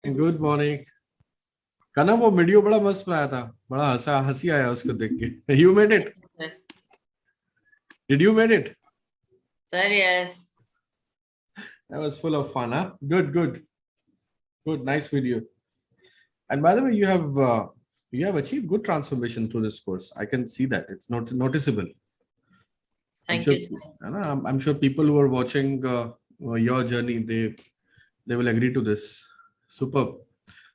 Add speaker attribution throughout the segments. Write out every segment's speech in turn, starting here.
Speaker 1: Good morning. कना वो video बड़ा मस्त बनाया था, बड़ा हंसी आया उसको देख के। You made it?
Speaker 2: Sir,
Speaker 1: did you made it?
Speaker 2: yes.
Speaker 1: That was full of fun, huh? Good, nice video. And by the way, you have achieved good transformation through this course. I can see that it's not noticeable.
Speaker 2: Thank
Speaker 1: sure,
Speaker 2: you, sir.
Speaker 1: I'm sure people who are watching your journey, they will agree to this. Superb.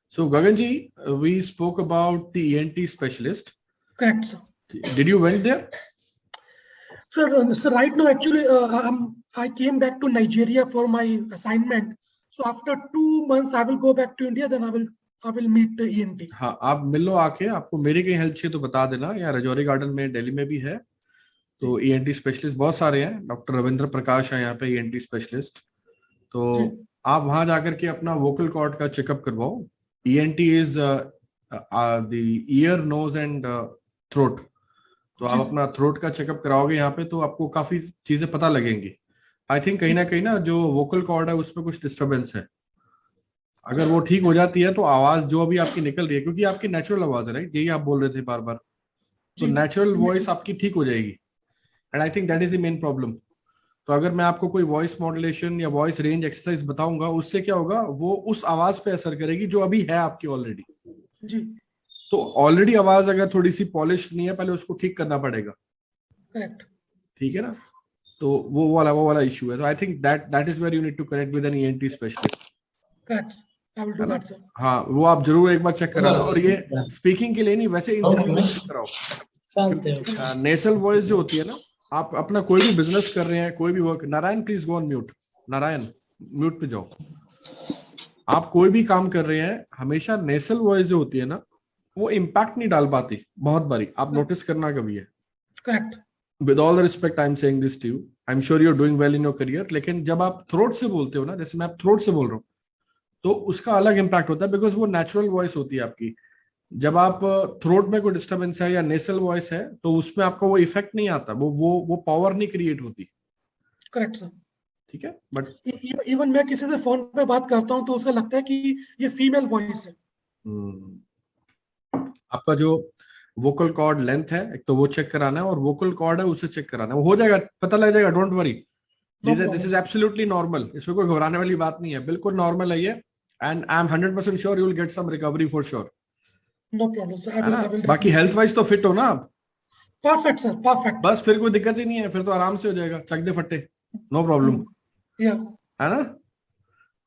Speaker 1: So Gaganji, we spoke about the ENT specialist.
Speaker 3: Correct, sir.
Speaker 1: Did you went there?
Speaker 3: Sir, right now, actually, I came back to Nigeria for my assignment. So after 2 months, I will go back to India. Then I will meet the ENT.
Speaker 1: हाँ, आप मिल लो आके। आपको मेरी कहीं help चाहिए तो बता देना। यहाँ रजौरी गार्डन में दिल्ली में भी है, तो ENT स्पेशलिस्ट बहुत सारे हैं। डॉक्टर रविंद्र प्रकाश है यहाँ पे ENT स्पेशलिस्ट। तो आप वहां जाकर के अपना वोकल कॉर्ड का चेकअप करवाओ। ENT is the ear, nose and throat. तो आप अपना थ्रोट का चेकअप कराओगे यहाँ पे तो आपको काफी चीजें पता लगेंगी। आई थिंक कहीं ना जो वोकल कॉर्ड है उसमें कुछ डिस्टरबेंस है। अगर वो ठीक हो जाती है तो आवाज जो अभी आपकी निकल रही है, क्योंकि आपकी नेचुरल आवाज है, राइट, यही आप बोल रहे थे बार बार, तो नेचुरल वॉइस आपकी ठीक हो जाएगी। And I think that is the main problem. तो अगर मैं आपको कोई वॉइस मॉड्यूलेशन या वॉइस रेंज एक्सरसाइज बताऊंगा, उससे क्या होगा, वो उस आवाज पे असर करेगी जो अभी है आपकी ऑलरेडी।
Speaker 3: जी।
Speaker 1: तो ऑलरेडी आवाज अगर थोड़ी सी पॉलिश नहीं है, पहले उसको ठीक करना पड़ेगा।
Speaker 3: करेक्ट।
Speaker 1: ठीक है ना? तो वो वाला इशू है। तो I think that is where you need to connect with an ENT specialist.
Speaker 3: Correct, I will do that, sir.
Speaker 1: हाँ, वो आप जरूर एक बार चेक कराना। और ये स्पीकिंग के लिए नहीं, वैसे इंटरव्यू में चेक कराओ। नेसल वॉइस जो होती है ना, आप अपना कोई भी बिजनेस कर रहे हैं, कोई भी work, Narayan please go on mute. Narayan mute पे जाओ। आप कोई भी काम कर रहे हैं, हमेशा नेसल वॉइस जो होती है ना, वो इम्पैक्ट नहीं डाल पाती बहुत बारी। आप नोटिस करना कभी है।
Speaker 3: Correct.
Speaker 1: With all the respect I am saying this to you, I am sure you are doing well in your career, लेकिन जब आप थ्रोट से बोलते हो ना, जैसे मैं थ्रोट से बोल रहा हूँ, तो उसका अलग इम्पैक्ट होता है, बिकॉज वो नेचुरल वॉइस होती है आपकी। जब आप थ्रोट में कोई डिस्टर्बेंस है या नेसल वॉइस है, तो उसमें आपका वो इफेक्ट नहीं आता, वो पावर नहीं क्रिएट होती।
Speaker 3: Correct, sir.
Speaker 1: ठीक है, बट
Speaker 3: इवन मैं किसी से फोन पे बात करता हूँ तो उसे लगता है कि ये फीमेल वॉइस है।
Speaker 1: आपका जो वोकल कॉर्ड लेंथ है, एक तो वो चेक कराना है, और वोकल कॉर्ड है उसे चेक कराना है। वो हो जाएगा, पता लग जाएगा, don't worry. This is absolutely normal. इसमें कोई घबराने वाली बात नहीं है, बिल्कुल नॉर्मल है ये। And I am 100% sure you will get some recovery for sure.
Speaker 3: No problem, sir. I will
Speaker 1: बाकी हेल्थ वाइज तो फिट हो ना आप?
Speaker 3: Perfect, sir, perfect.
Speaker 1: बस फिर कोई दिक्कत ही नहीं है, फिर तो आराम से हो जाएगा, चक दे फट्टे, नो प्रॉब्लम। है ना?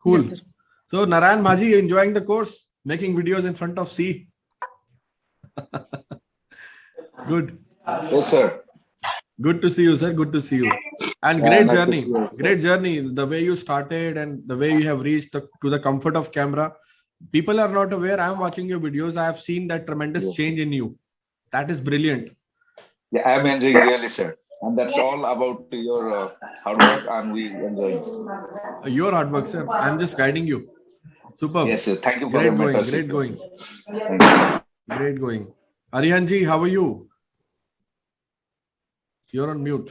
Speaker 1: Cool. So Narayan Majhi, enjoying the course, making videos in front of see? Good.
Speaker 4: Yes, sir.
Speaker 1: Good to see you, sir. Good to see you. And great journey. Great journey. The way you started and the way you have reached to the comfort of camera. People are not aware. I am watching your videos. I have seen that tremendous change in you. That is brilliant.
Speaker 4: Yeah, I am enjoying really, sir. And that's all about your hard work, and we enjoying.
Speaker 1: Your hard work, sir. I am just guiding you. Superb.
Speaker 4: Yes, sir. Thank you for
Speaker 1: great
Speaker 4: your
Speaker 1: going.
Speaker 4: mentorship.
Speaker 1: Great going.
Speaker 4: Thank you.
Speaker 1: Great going. Arihan ji, how are you? You're on mute.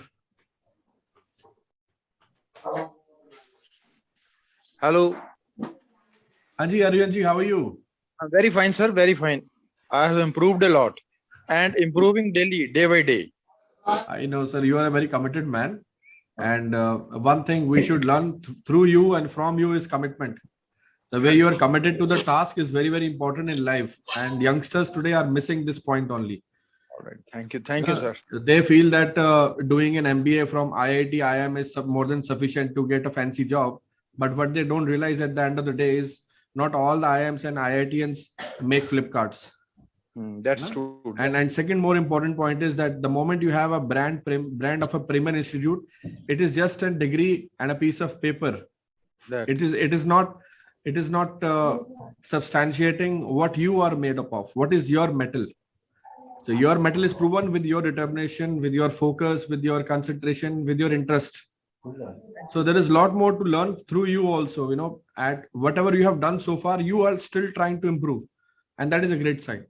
Speaker 5: Hello.
Speaker 1: Haji, Arihan ji, how are you?
Speaker 5: I'm very fine, sir. Very fine. I have improved a lot and improving daily, day by day.
Speaker 1: I know, sir. You are a very committed man. And one thing we should learn through you and from you is commitment. The way you are committed to the task is very, very important in life. And youngsters today are missing this point only.
Speaker 5: All right. Thank you. Thank you, sir.
Speaker 1: They feel that doing an MBA from IIT, IIM is more than sufficient to get a fancy job. But what they don't realize at the end of the day is not all the IIMs and IITians make Flipkarts.
Speaker 5: That's true.
Speaker 1: And second more important point is that the moment you have a brand of a premier institute, it is just a degree and a piece of paper. It is not substantiating what you are made up of. What is your metal? So your metal is proven with your determination, with your focus, with your concentration, with your interest. So there is a lot more to learn through you also. You know, at whatever you have done so far, you are still trying to improve, and that is a great sign.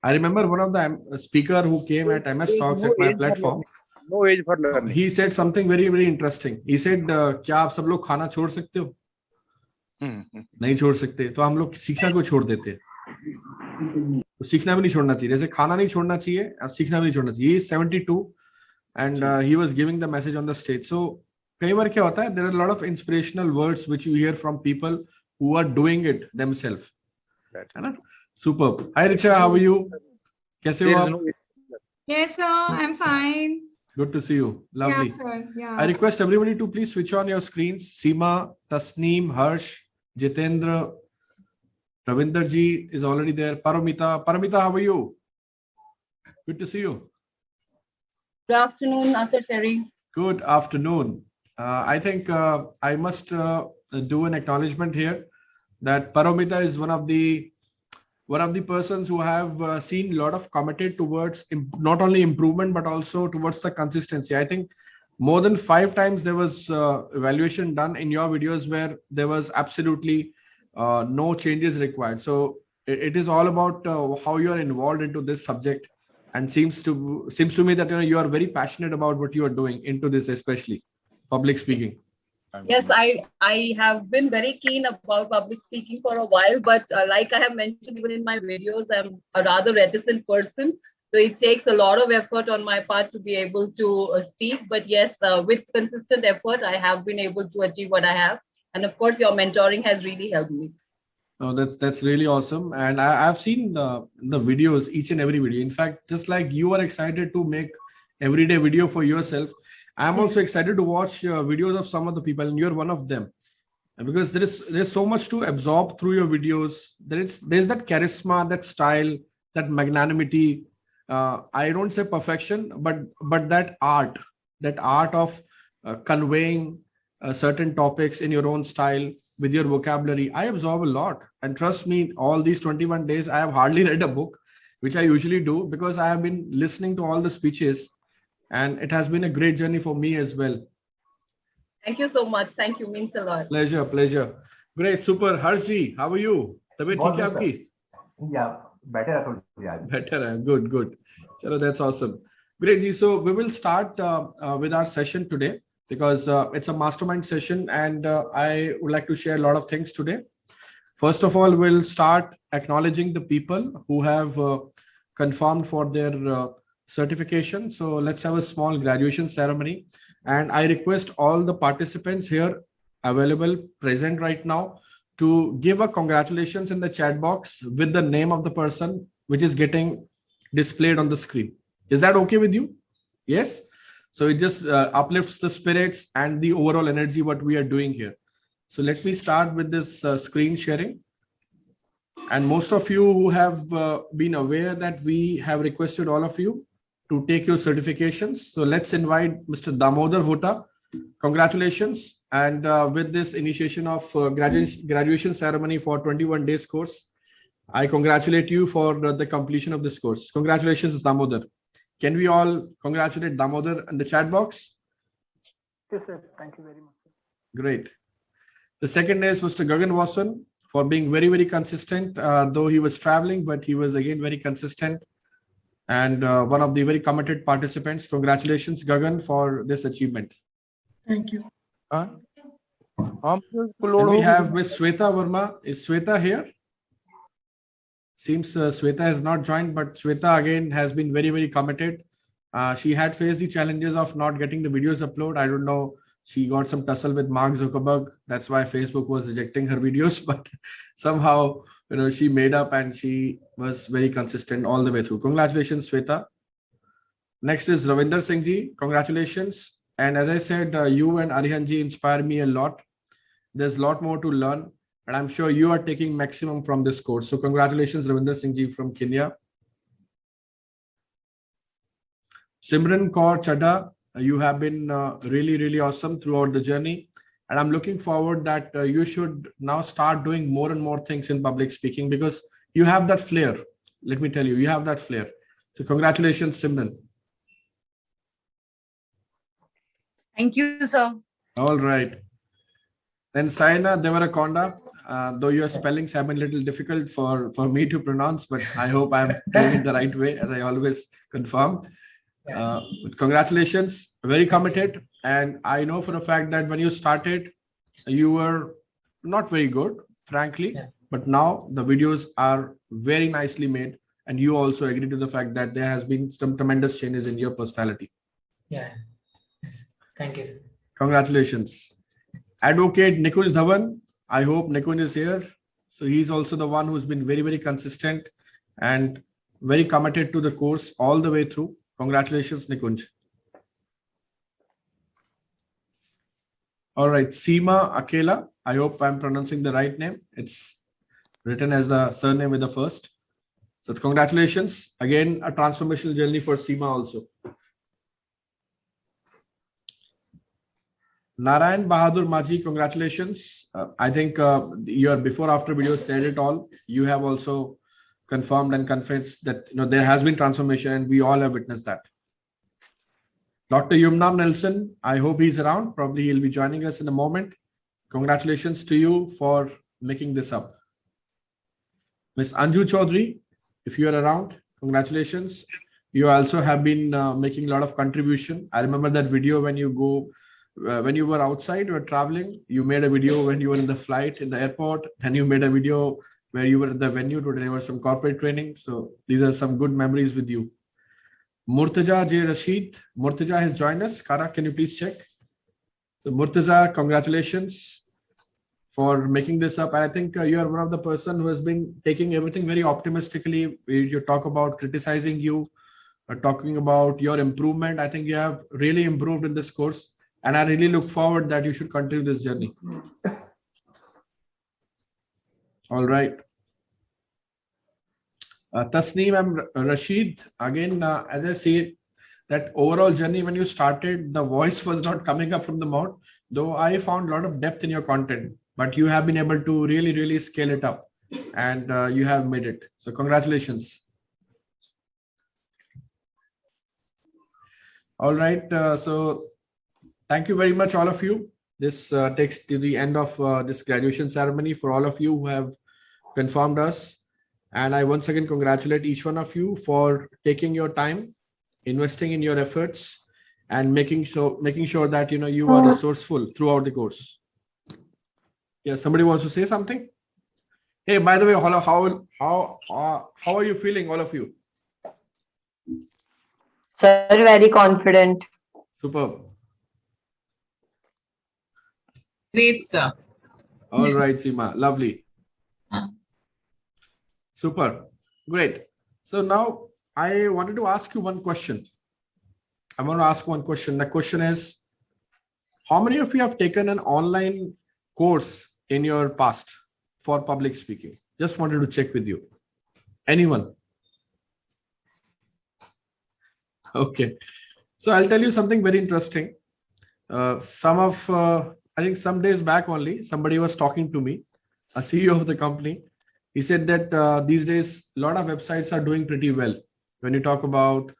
Speaker 1: I remember one of the speaker who came at MS Talks at my platform.
Speaker 5: No age for learning.
Speaker 1: He said something very, very interesting. He said, "क्या आप सब लोग खाना छोड़ सकते हो?" नहीं छोड़ सकते, तो हम लोग सीखना को छोड़ देते हैं। तो सीखना भी नहीं छोड़ना चाहिए, जैसे खाना नहीं छोड़ना चाहिए, अब सीखना भी नहीं छोड़ना चाहिए। 72 and he was giving the message on the stage. So कई बार क्या होता है, there are a lot of inspirational words which you hear from people who are doing it themselves, है ना? Superb. Hi Richa, how are you? कैसे हो
Speaker 5: There is
Speaker 1: आप?
Speaker 5: no
Speaker 6: Yes, sir. I'm fine.
Speaker 1: Good to see you. Lovely.
Speaker 6: Yeah, sir. Yeah.
Speaker 1: I request everybody to please switch on your screens. Seema, Tasneem, Harsh, Jitendra, Ravinder ji is already there. Paramita, how are you? Good to see you.
Speaker 7: Good afternoon, Asir Sherry.
Speaker 1: Good afternoon. I think I must do an acknowledgement here that Paramita is one of the persons who have seen a lot of committed towards not only improvement but also towards the consistency. I think more than 5 times there was evaluation done in your videos where there was absolutely no changes required. So it is all about how you are involved into this subject, and seems to me that you are very passionate about what you are doing into this, especially public speaking.
Speaker 7: Yes, I have been very keen about public speaking for a while, but like I have mentioned even in my videos, I'm a rather reticent person. So it takes a lot of effort on my part to be able to speak. But yes, with consistent effort, I have been able to achieve what I have. And of course, your mentoring has really helped me.
Speaker 1: Oh, that's really awesome. And I've seen the videos, each and every video. In fact, just like you are excited to make everyday video for yourself, I'm also excited to watch videos of some of the people, and you're one of them. And because there's so much to absorb through your videos. There's that charisma, that style, that magnanimity. I don't say perfection, but that art of conveying certain topics in your own style with your vocabulary. I absorb a lot, and trust me, all these 21 days I have hardly read a book, which I usually do, because I have been listening to all the speeches, and it has been a great journey for me as well.
Speaker 7: Thank you so much. Thank you. Means a lot.
Speaker 1: Pleasure. Great, super. Harshji, how are you? तबीयत ठीक है आपकी?
Speaker 8: Yeah, better है.
Speaker 1: Better है. Good. So that's awesome. Great, ji. So we will start with our session today, because it's a mastermind session, and I would like to share a lot of things today. First of all, we'll start acknowledging the people who have confirmed for their certification. So let's have a small graduation ceremony, and I request all the participants here available, present right now, to give a congratulations in the chat box with the name of the person which is getting displayed on the screen. Is that okay with you? Yes. So it just uplifts the spirits and the overall energy what we are doing here. So let me start with this screen sharing. And most of you who have been aware that we have requested all of you to take your certifications. So let's invite Mr. Damodar Hota. Congratulations. And with this initiation of graduation ceremony for 21 days course, I congratulate you for the completion of this course. Congratulations, Damodar. Can we all congratulate Damodar in the chat box?
Speaker 3: Yes, sir. Thank you very much.
Speaker 1: Great. The second is Mr. Gagan Wasson, for being very, very consistent, though he was traveling, but he was again very consistent, and one of the very committed participants. Congratulations, Gagan, for this achievement.
Speaker 3: Thank you.
Speaker 1: And we have Miss Sweta Verma. Is Sweta here? Seems Sweta has not joined, but Sweta again has been very, very committed. She had faced the challenges of not getting the videos uploaded. I don't know. She got some tussle with Mark Zuckerberg. That's why Facebook was rejecting her videos. But somehow, she made up, and she was very consistent all the way through. Congratulations, Sweta. Next is Ravinder Singh ji. Congratulations. And as I said, you and Arihan ji inspire me a lot. There's a lot more to learn, and I'm sure you are taking maximum from this course. So congratulations, Ravinder Singh ji from Kenya. Simran Kaur Chadha, you have been really, really awesome throughout the journey. And I'm looking forward that you should now start doing more and more things in public speaking, because you have that flair. Let me tell you, you have that flair. So congratulations, Simran.
Speaker 2: Thank you, sir.
Speaker 1: All right. Then Saina Devarakonda, though your spellings have been a little difficult for me to pronounce, but I hope I'm doing it the right way, as I always confirm. Congratulations, very committed. And I know for a fact that when you started, you were not very good, frankly.
Speaker 9: Yeah.
Speaker 1: But now the videos are very nicely made, and you also agree to the fact that there has been some tremendous changes in your personality.
Speaker 9: Yeah. Yes. Thank you. Sir.
Speaker 1: Congratulations. Advocate Nikunj Dhawan, I hope Nikunj is here. So he's also the one who's been very, very consistent and very committed to the course all the way through. Congratulations, Nikunj. All right, Seema Akela. I hope I'm pronouncing the right name. It's written as the surname with the first. So congratulations. Again, a transformational journey for Seema also. Narayan Bahadur Maji, congratulations. I think your before after video said it all. You have also confirmed and confessed that there has been transformation, and we all have witnessed that. Dr. Yumnam Nelson, I hope he's around. Probably he'll be joining us in a moment. Congratulations to you for making this up. Ms. Anju Chaudhary, if you are around, congratulations. You also have been making a lot of contribution. I remember that video when you were outside, you were traveling, you made a video when you were in the flight in the airport, and you made a video where you were at the venue to deliver some corporate training. So these are some good memories with you. Murtaza J. Rashid. Murtaza has joined us. Kara, can you please check? So Murtaza, congratulations for making this up. And I think you are one of the person who has been taking everything very optimistically. You talk about criticizing you, talking about your improvement. I think you have really improved in this course. And I really look forward that you should continue this journey. All right. Tasneem and Rashid, again, as I say, that overall journey, when you started, the voice was not coming up from the mouth, though I found a lot of depth in your content, but you have been able to really, really scale it up, and you have made it. So congratulations. All right. So thank you very much, all of you. This takes to the end of this graduation ceremony for all of you who have confirmed us. And I once again congratulate each one of you for taking your time, investing in your efforts, and making sure that you are resourceful throughout the course. Yeah, somebody wants to say something? Hey, by the way, how are you feeling, all of you?
Speaker 10: Sir, very confident.
Speaker 1: Superb.
Speaker 2: Great, sir.
Speaker 1: All right, Seema, lovely. Super, great. So now I wanted to ask you one question. I want to ask one question. The question is, how many of you have taken an online course in your past for public speaking? Just wanted to check with you. Anyone? Okay. So I'll tell you something very interesting. I think some days back only, somebody was talking to me, a CEO of the company. He said that these days, a lot of websites are doing pretty well. When you talk about,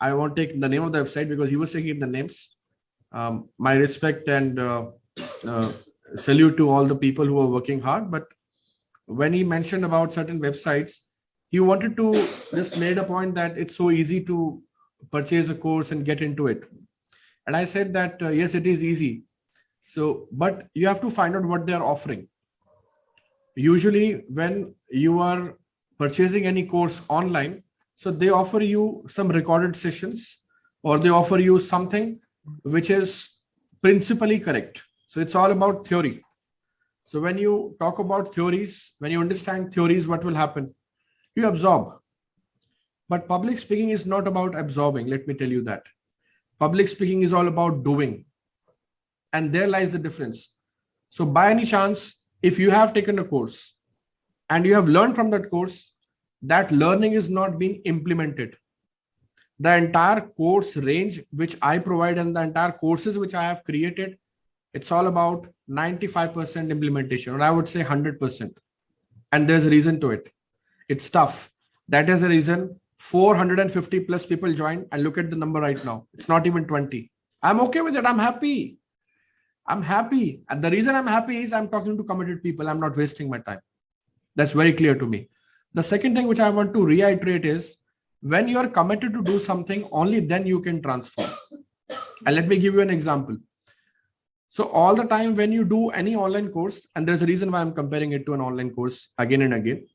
Speaker 1: I won't take the name of the website because he was taking the names. My respect and salute to all the people who are working hard. But when he mentioned about certain websites, he wanted to just made a point that it's so easy to purchase a course and get into it. And I said that, yes, it is easy. So, but you have to find out what they are offering. Usually when you are purchasing any course online, so they offer you some recorded sessions, or they offer you something which is principally correct. So it's all about theory. So when you talk about theories, when you understand theories, what will happen? You absorb. But public speaking is not about absorbing. Let me tell you that. Public speaking is all about doing. And there lies the difference. So by any chance, if you have taken a course and you have learned from that course, that learning is not being implemented. The entire course range which I provide and the entire courses which I have created, it's all about 95% implementation, or I would say 100%. And there's a reason to it. It's tough. That is the reason 450 plus people joined, and look at the number right now. It's not even 20. I'm okay with it. I'm happy. I'm happy. And the reason I'm happy is I'm talking to committed people. I'm not wasting my time. That's very clear to me. The second thing which I want to reiterate is, when you are committed to do something, only then you can transform. And let me give you an example. So all the time when you do any online course, and there's a reason why I'm comparing it to an online course again and again,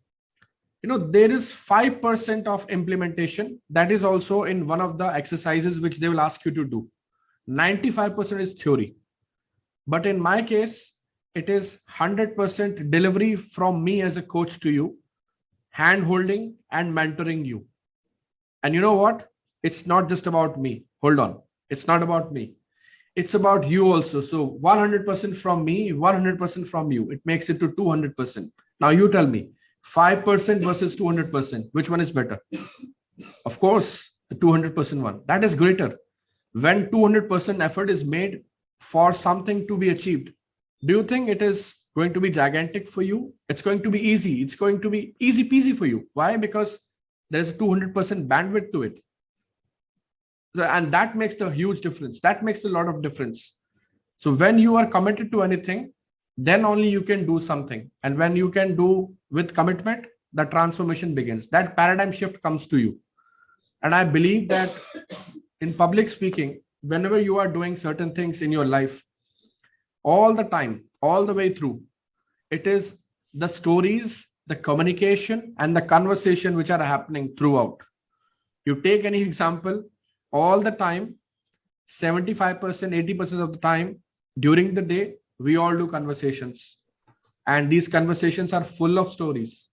Speaker 1: there is 5% of implementation. That is also in one of the exercises which they will ask you to do. 95% is theory. But in my case, it is 100% delivery from me as a coach to you, hand holding and mentoring you. And you know what? It's not just about me. Hold on. It's not about me. It's about you also. So 100% from me, 100% from you. It makes it to 200%. Now you tell me, 5% versus 200%, which one is better? Of course, the 200% one. That is greater. When 200% effort is made for something to be achieved, do you think it is going to be gigantic for you? It's going to be easy. It's going to be easy peasy for you. Why? Because there is a 200% bandwidth to it. And that makes the huge difference. That makes a lot of difference. So when you are committed to anything, then only you can do something. And when you can do with commitment, the transformation begins. That paradigm shift comes to you. And I believe that in public speaking, whenever you are doing certain things in your life, all the time, all the way through, it is the stories, the communication, and the conversation which are happening throughout. You take any example, all the time, 75%, 80% of the time during the day, we all do conversations. And these conversations are full of stories.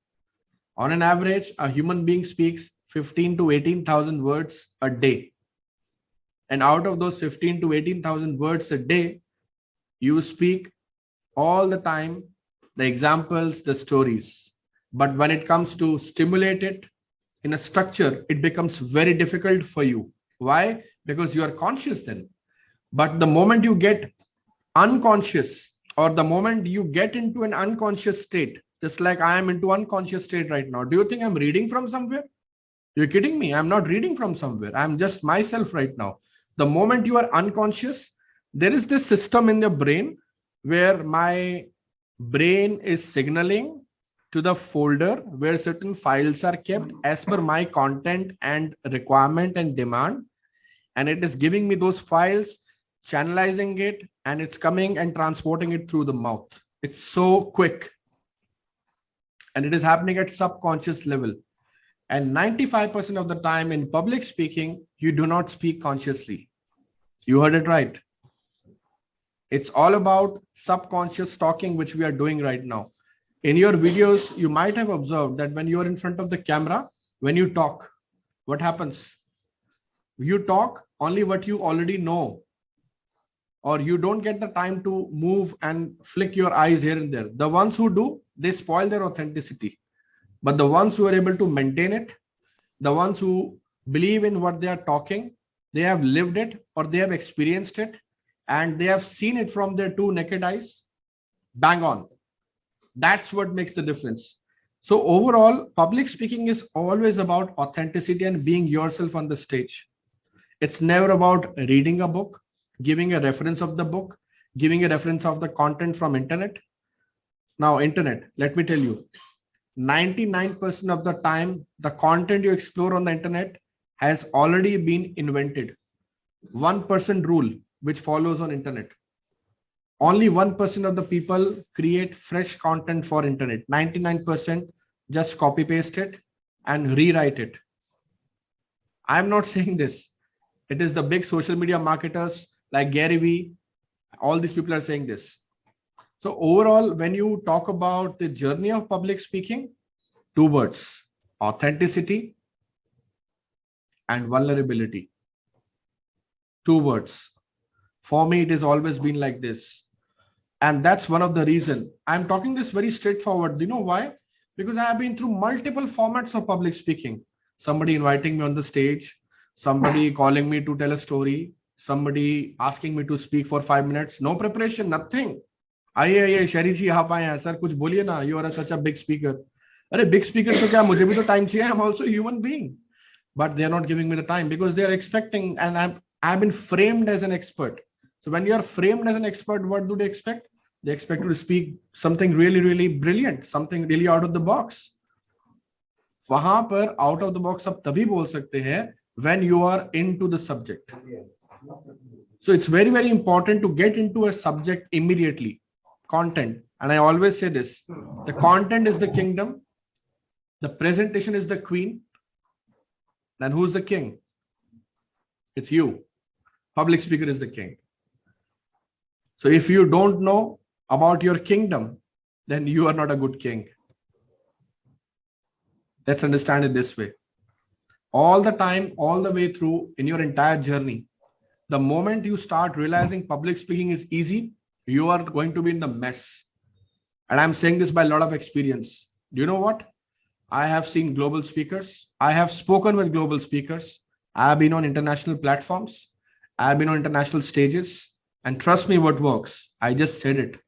Speaker 1: On an average, a human being speaks 15 to 18,000 words a day. And out of those 15 to 18,000 words a day, you speak all the time the examples, the stories. But when it comes to stimulate it in a structure, it becomes very difficult for you. Why? Because you are conscious then. But the moment you get unconscious, or the moment you get into an unconscious state, just like I am into unconscious state right now, do you think I'm reading from somewhere? You're kidding me. I'm not reading from somewhere. I'm just myself right now. The moment you are unconscious, there is this system in your brain where my brain is signaling to the folder where certain files are kept as per my content and requirement and demand. And it is giving me those files, channelizing it, and it's coming and transporting it through the mouth. It's so quick. And it is happening at subconscious level. And 95% of the time in public speaking, you do not speak consciously. You heard it right. It's all about subconscious talking, which we are doing right now. In your videos, you might have observed that when you are in front of the camera, when you talk, what happens? You talk only what you already know, or you don't get the time to move and flick your eyes here and there. The ones who do, they spoil their authenticity. But the ones who are able to maintain it, the ones who believe in what they are talking, they have lived it or they have experienced it and they have seen it from their two naked eyes, bang on. That's what makes the difference. So overall, public speaking is always about authenticity and being yourself on the stage. It's never about reading a book, giving a reference of the book, giving a reference of the content from internet. Now, internet, let me tell you, 99% of the time, the content you explore on the internet has already been invented. 1% rule which follows on internet. Only 1% of the people create fresh content for internet. 99% just copy paste it and rewrite it. I'm not saying this. It is the big social media marketers like Gary Vee. All these people are saying this. So overall, when you talk about the journey of public speaking, two words: authenticity and vulnerability. Two words. For me, it has always been like this. And that's one of the reasons I'm talking this very straightforward. Do you know why? Because I have been through multiple formats of public speaking. Somebody inviting me on the stage, somebody calling me to tell a story, somebody asking me to speak for 5 minutes, no preparation, nothing. आइए शरी जी आप आए हैं sir, कुछ बोलिए ना, you are such a big speaker. अरे big speaker तो क्या, मुझे भी तो time चाहिए, I'm also a human being. But they are not giving me the time because they are expecting, and I've been framed as an expert. So when you are framed as an expert, what do they expect? They expect you to speak something really, really brilliant, something really out of the box. वहां पर out of the box आप तभी बोल सकते हैं when you are into the subject. So it's very, very important to get into a subject immediately. Content. And I always say this, the content is the kingdom. The presentation is the queen. Then who's the king? It's you. Public speaker is the king. So if you don't know about your kingdom, then you are not a good king. Let's understand it this way. All the time, all the way through in your entire journey, the moment you start realizing public speaking is easy, you are going to be in the mess. And I'm saying this by a lot of experience. Do you know what? I have seen global speakers. I have spoken with global speakers. I have been on international platforms. I have been on international stages. And trust me, what works? I just said it.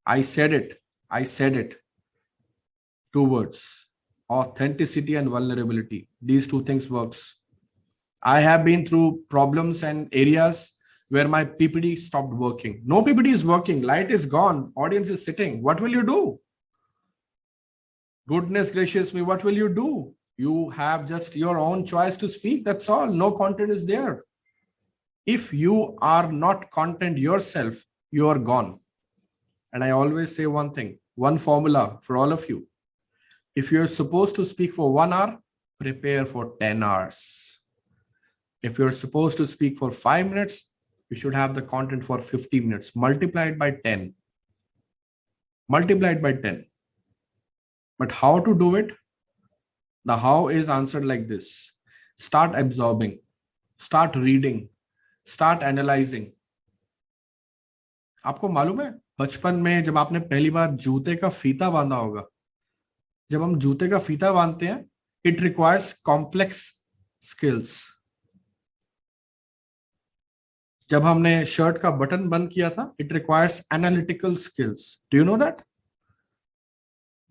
Speaker 1: I said it. I said it. 2 words. Authenticity and vulnerability. These 2 things works. I have been through problems and areas where my PPT stopped working. No PPT is working. Light is gone. Audience is sitting. What will you do? Goodness gracious me, what will you do? You have just your own choice to speak. That's all. No content is there. If you are not content yourself, you are gone. And I always say one thing, one formula for all of you. If you're supposed to speak for 1 hour, prepare for 10 hours. If you're supposed to speak for 5 minutes, you should have the content for 50 minutes. Multiply it by 10. Multiply it by 10. But how to do it? The how is answered like this. Start absorbing. Start reading. Start analyzing. आपको मालूम है बचपन में जब आपने पहली बार जूते का फीता बांधा होगा, जब हम जूते का फीता बांधते हैं, it requires complex skills. जब हमने शर्ट का बटन बंद किया था, it requires analytical skills. Do you know that?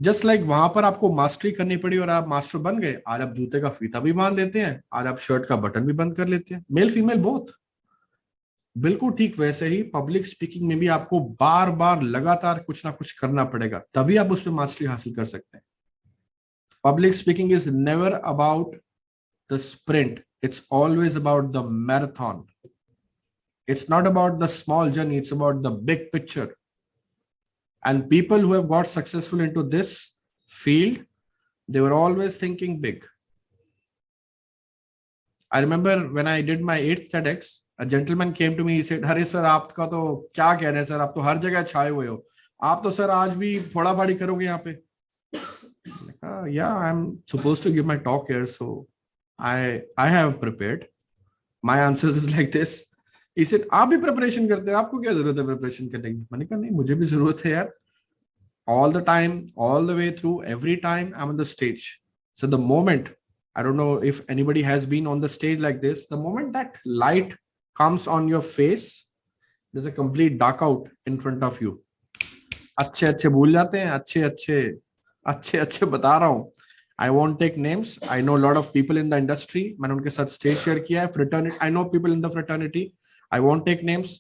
Speaker 1: Just like वहां पर आपको मास्टरी करनी पड़ी और आप मास्टर बन गए, आज आप जूते का फीता भी बांध लेते हैं, आज आप शर्ट का बटन भी बंद कर लेते हैं. Male female both. बिल्कुल ठीक वैसे ही पब्लिक स्पीकिंग में भी आपको बार बार लगातार कुछ ना कुछ करना पड़ेगा, तभी आप उस पर मास्टरी हासिल कर सकते हैं. Public speaking is never about the sprint, it's always about the marathon. It's not about the small journey, it's about the big picture. And people who have got successful into this field, they were always thinking big. I remember when I did my 8th TEDx, a gentleman came to me, he said, "Hare sir, आपका तो क्या कहना है sir, आप तो हर जगह छाए हुए हो, आप तो सर आज भी फोड़ा फाड़ी करोगे यहाँ पे." Yeah, I'm supposed to give my talk here, so I have prepared. My answers is like this. He said, आप भी प्रिपरेशन करते हैं, आपको क्या जरूरत है प्रिपरेशन करने की? मैंने कहा नहीं, मुझे भी जरूरत है यार. All the time, all the way through, every time I'm on the stage. So the moment, I don't know if anybody has been on the stage like this, the moment that light comes on your face, there's a complete dark out in front of you. अच्छे अच्छे भूल जाते हैं, अच्छे अच्छे बता रहा हूँ. I won't take names. I know a lot of people in the industry. मैंने उनके साथ stage share किया है. Fraternity, I know people in the fraternity. I won't take names.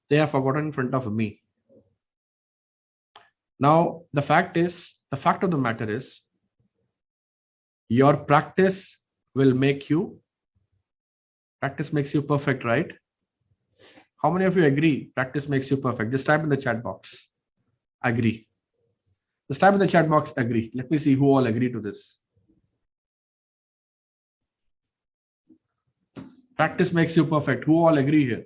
Speaker 1: They have forgotten in front of me. Now, the fact of the matter is, your practice makes you perfect, right? How many of you agree practice makes you perfect? Just type in the chat box. Agree. Just type in the chat box, agree. Let me see who all agree to this. Practice makes you perfect. Who all agree here?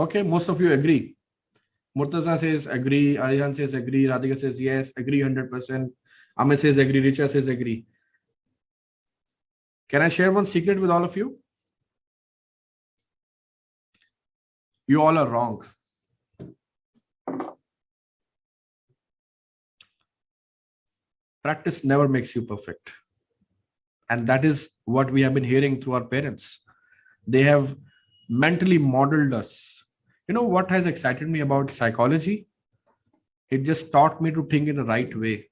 Speaker 1: Okay, most of you agree. Murtaza says agree, Aryan says agree, Radhika says yes, agree 100%. Amit says agree, Richa says agree. Can I share one secret with all of you? You all are wrong. Practice never makes you perfect. And that is what we have been hearing through our parents. They have mentally modeled us. You know what has excited me about psychology? It just taught me to think in the right way.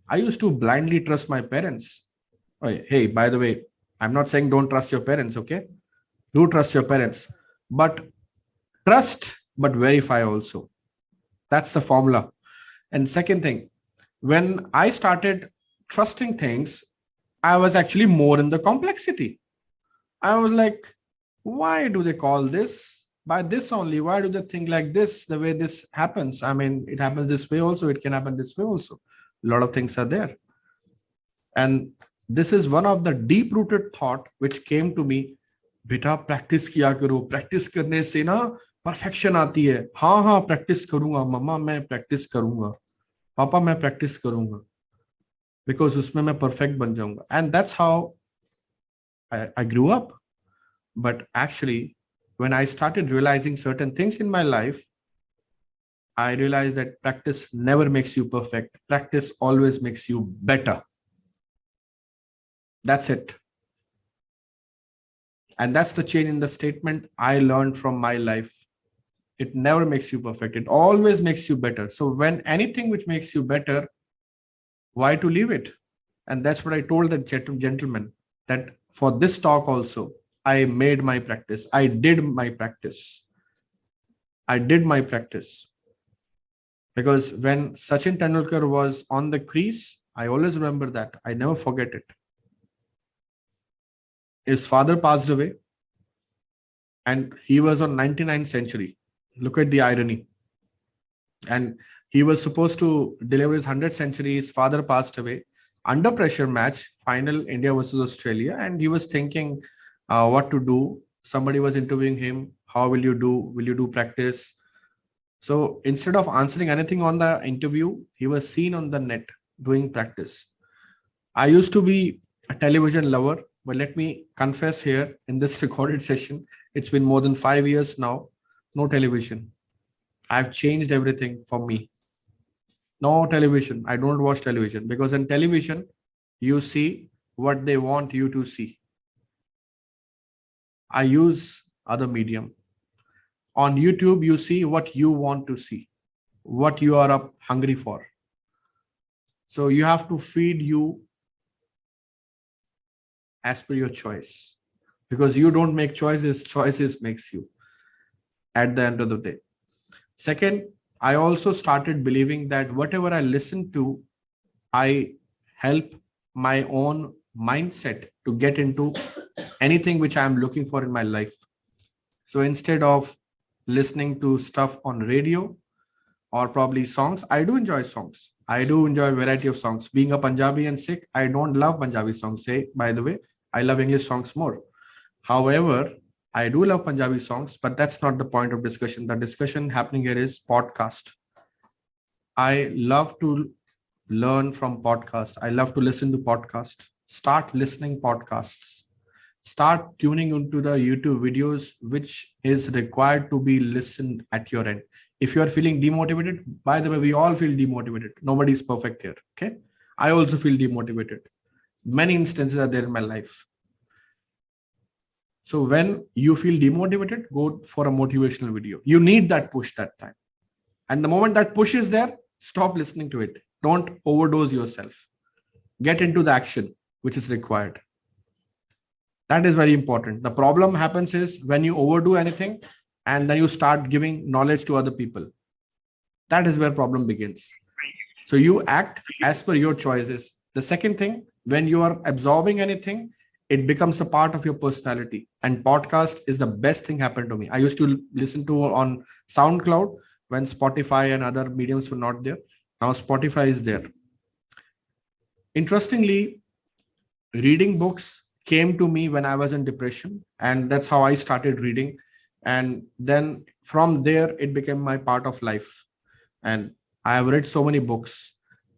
Speaker 1: I used to blindly trust my parents. Hey, by the way, I'm not saying don't trust your parents, okay? Do trust your parents. But trust, but verify also. That's the formula. And second thing, When I started trusting things, I was actually more in the complexity. I was like, why do they call this by this only? Why do they think like this, the way this happens? I mean, it happens this way also, it can happen this way also. A lot of things are there. And this is one of the deep rooted thought which came to me. बेटा practice किया करो, practice करने से ना perfection आती है. हाँ हाँ प्रैक्टिस करूंगा मम्मा, मैं प्रैक्टिस करूंगा, पापा मैं प्रैक्टिस करूंगा, बिकॉज उसमें मैं परफेक्ट बन जाऊंगा. And that's how I grew up. But actually, when I started realizing certain things in my life, I realized that practice never makes you perfect. Practice always makes you better. That's it. And that's the change in the statement I learned from my life. It never makes you perfect. It always makes you better. So when anything which makes you better, why to leave it? And that's what I told the gentleman, that for this talk also, I made my practice. I did my practice. I did my practice. Because when Sachin Tendulkar was on the crease, I always remember that. I never forget it. His father passed away and he was on 99th century. Look at the irony. And he was supposed to deliver his 100th century. His father passed away. Under pressure match, final India versus Australia. And he was thinking what to do. Somebody was interviewing him. How will you do? Will you do practice? So instead of answering anything on the interview, he was seen on the net doing practice. I used to be a television lover. But let me confess here in this recorded session, it's been more than 5 years now. No television. I've changed everything for me. No television. I don't watch television because in television, you see what they want you to see. I use other medium. On YouTube, you see what you want to see, what you are up hungry for. So you have to feed you as per your choice, because you don't make choices, choices makes you at the end of the day. Second, I also started believing that whatever I listen to, I help my own mindset to get into anything which I'm looking for in my life. So instead of listening to stuff on radio or probably songs, I do enjoy songs. I do enjoy a variety of songs. Being a Punjabi and Sikh, I don't love Punjabi songs. Say, by the way, I love English songs more. However, I do love Punjabi songs, but that's not the point of discussion. The discussion happening here is podcast. I love to learn from podcasts. I love to listen to podcasts. Start listening podcasts. Start tuning into the YouTube videos, which is required to be listened at your end. If you are feeling demotivated, by the way, we all feel demotivated. Nobody is perfect here. Okay. I also feel demotivated. Many instances are there in my life. So when you feel demotivated, go for a motivational video. You need that push that time. And the moment that push is there, stop listening to it. Don't overdose yourself. Get into the action which is required. That is very important. The problem happens is when you overdo anything and then you start giving knowledge to other people. That is where problem begins. So you act as per your choices. The second thing, when you are absorbing anything, it becomes a part of your personality. And podcast is the best thing happened to me. I used to listen to on SoundCloud when Spotify and other mediums were not there. Now Spotify is there. Interestingly, reading books came to me when I was in depression, and that's how I started reading. And then from there, it became my part of life. And I have read so many books.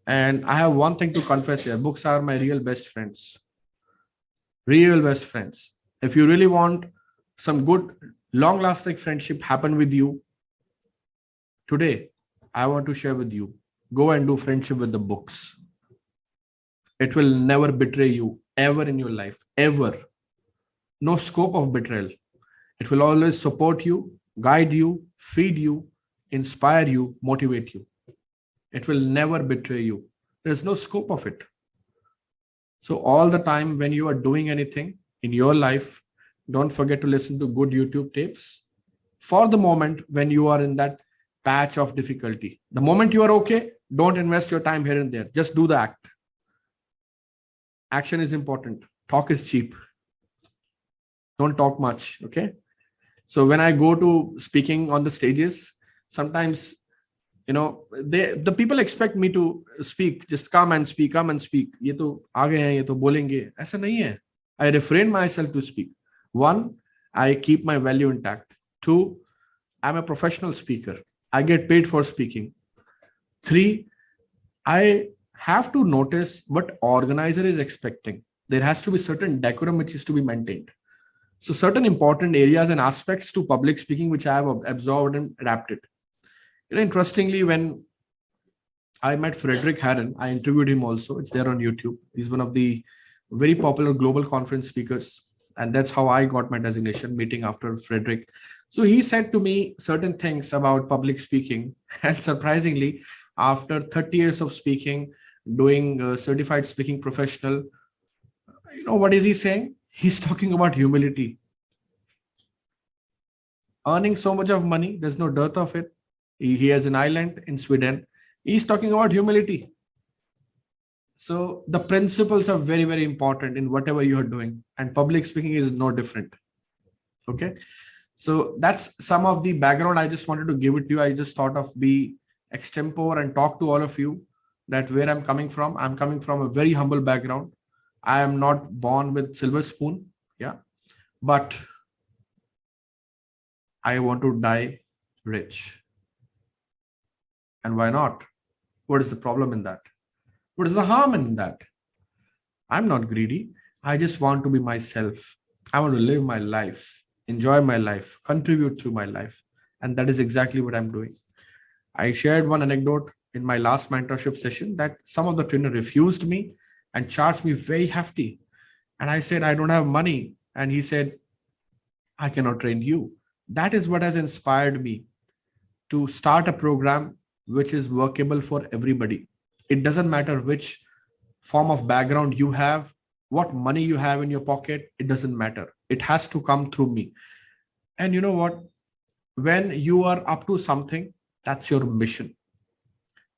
Speaker 1: And I have one thing to confess here. Books are my real best friends. Real best friends. If you really want some good, long-lasting friendship happen with you, today, I want to share with you. Go and do friendship with the books. It will never betray you ever in your life, ever. No scope of betrayal. It will always support you, guide you, feed you, inspire you, motivate you. It will never betray you. There's no scope of it. So all the time when you are doing anything in your life, don't forget to listen to good YouTube tapes. For the moment when you are in that patch of difficulty, the moment you are okay, Don't invest your time here and there. Just do the act. Action is important. Talk is cheap. Don't talk much. Okay. So when I go to speaking on the stages, sometimes, the people expect me to speak. Just come and speak. ये तो आगे हैं, ये तो बोलेंगे. ऐसा नहीं है. I refrain myself to speak. 1, I keep my value intact. 2, I'm a professional speaker. I get paid for speaking. 3, I have to notice what organizer is expecting. There has to be certain decorum which is to be maintained. So certain important areas and aspects to public speaking which I have absorbed and adapted. Interestingly, when I met Frederick Harron, I interviewed him also. It's there on YouTube. He's one of the very popular global conference speakers. And that's how I got my designation, meeting after Frederick. So he said to me certain things about public speaking. And surprisingly, after 30 years of speaking, doing certified speaking professional, what is he saying? He's talking about humility. Earning so much of money, there's no dearth of it. He has an island in Sweden. He's talking about humility. So the principles are very, very important in whatever you are doing. And public speaking is no different. Okay. So that's some of the background I just wanted to give it to you. I just thought of be extempore and talk to all of you that where I'm coming from. I'm coming from a very humble background. I am not born with silver spoon. Yeah. But I want to die rich. And why not? What is the problem in that? What is the harm in that? I'm not greedy. I just want to be myself. I want to live my life, enjoy my life, contribute to my life. And that is exactly what I'm doing. I shared one anecdote in my last mentorship session that some of the trainer refused me and charged me very hefty. And I said, I don't have money. And he said, I cannot train you. That is what has inspired me to start a program which is workable for everybody. It doesn't matter which form of background you have, what money you have in your pocket, it doesn't matter. It has to come through me. And you know what? When you are up to something, that's your mission.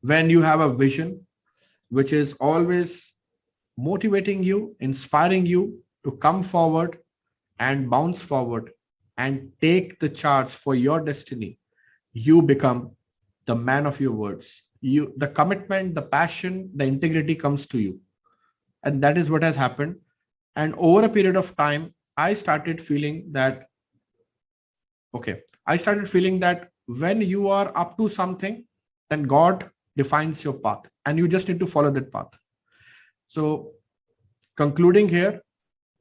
Speaker 1: When you have a vision, which is always motivating you, inspiring you to come forward and bounce forward and take the charge for your destiny, you become the man of your words. The commitment, the passion, the integrity comes to you. And that is what has happened. And over a period of time, I started feeling that when you are up to something, then God defines your path and you just need to follow that path. So concluding here,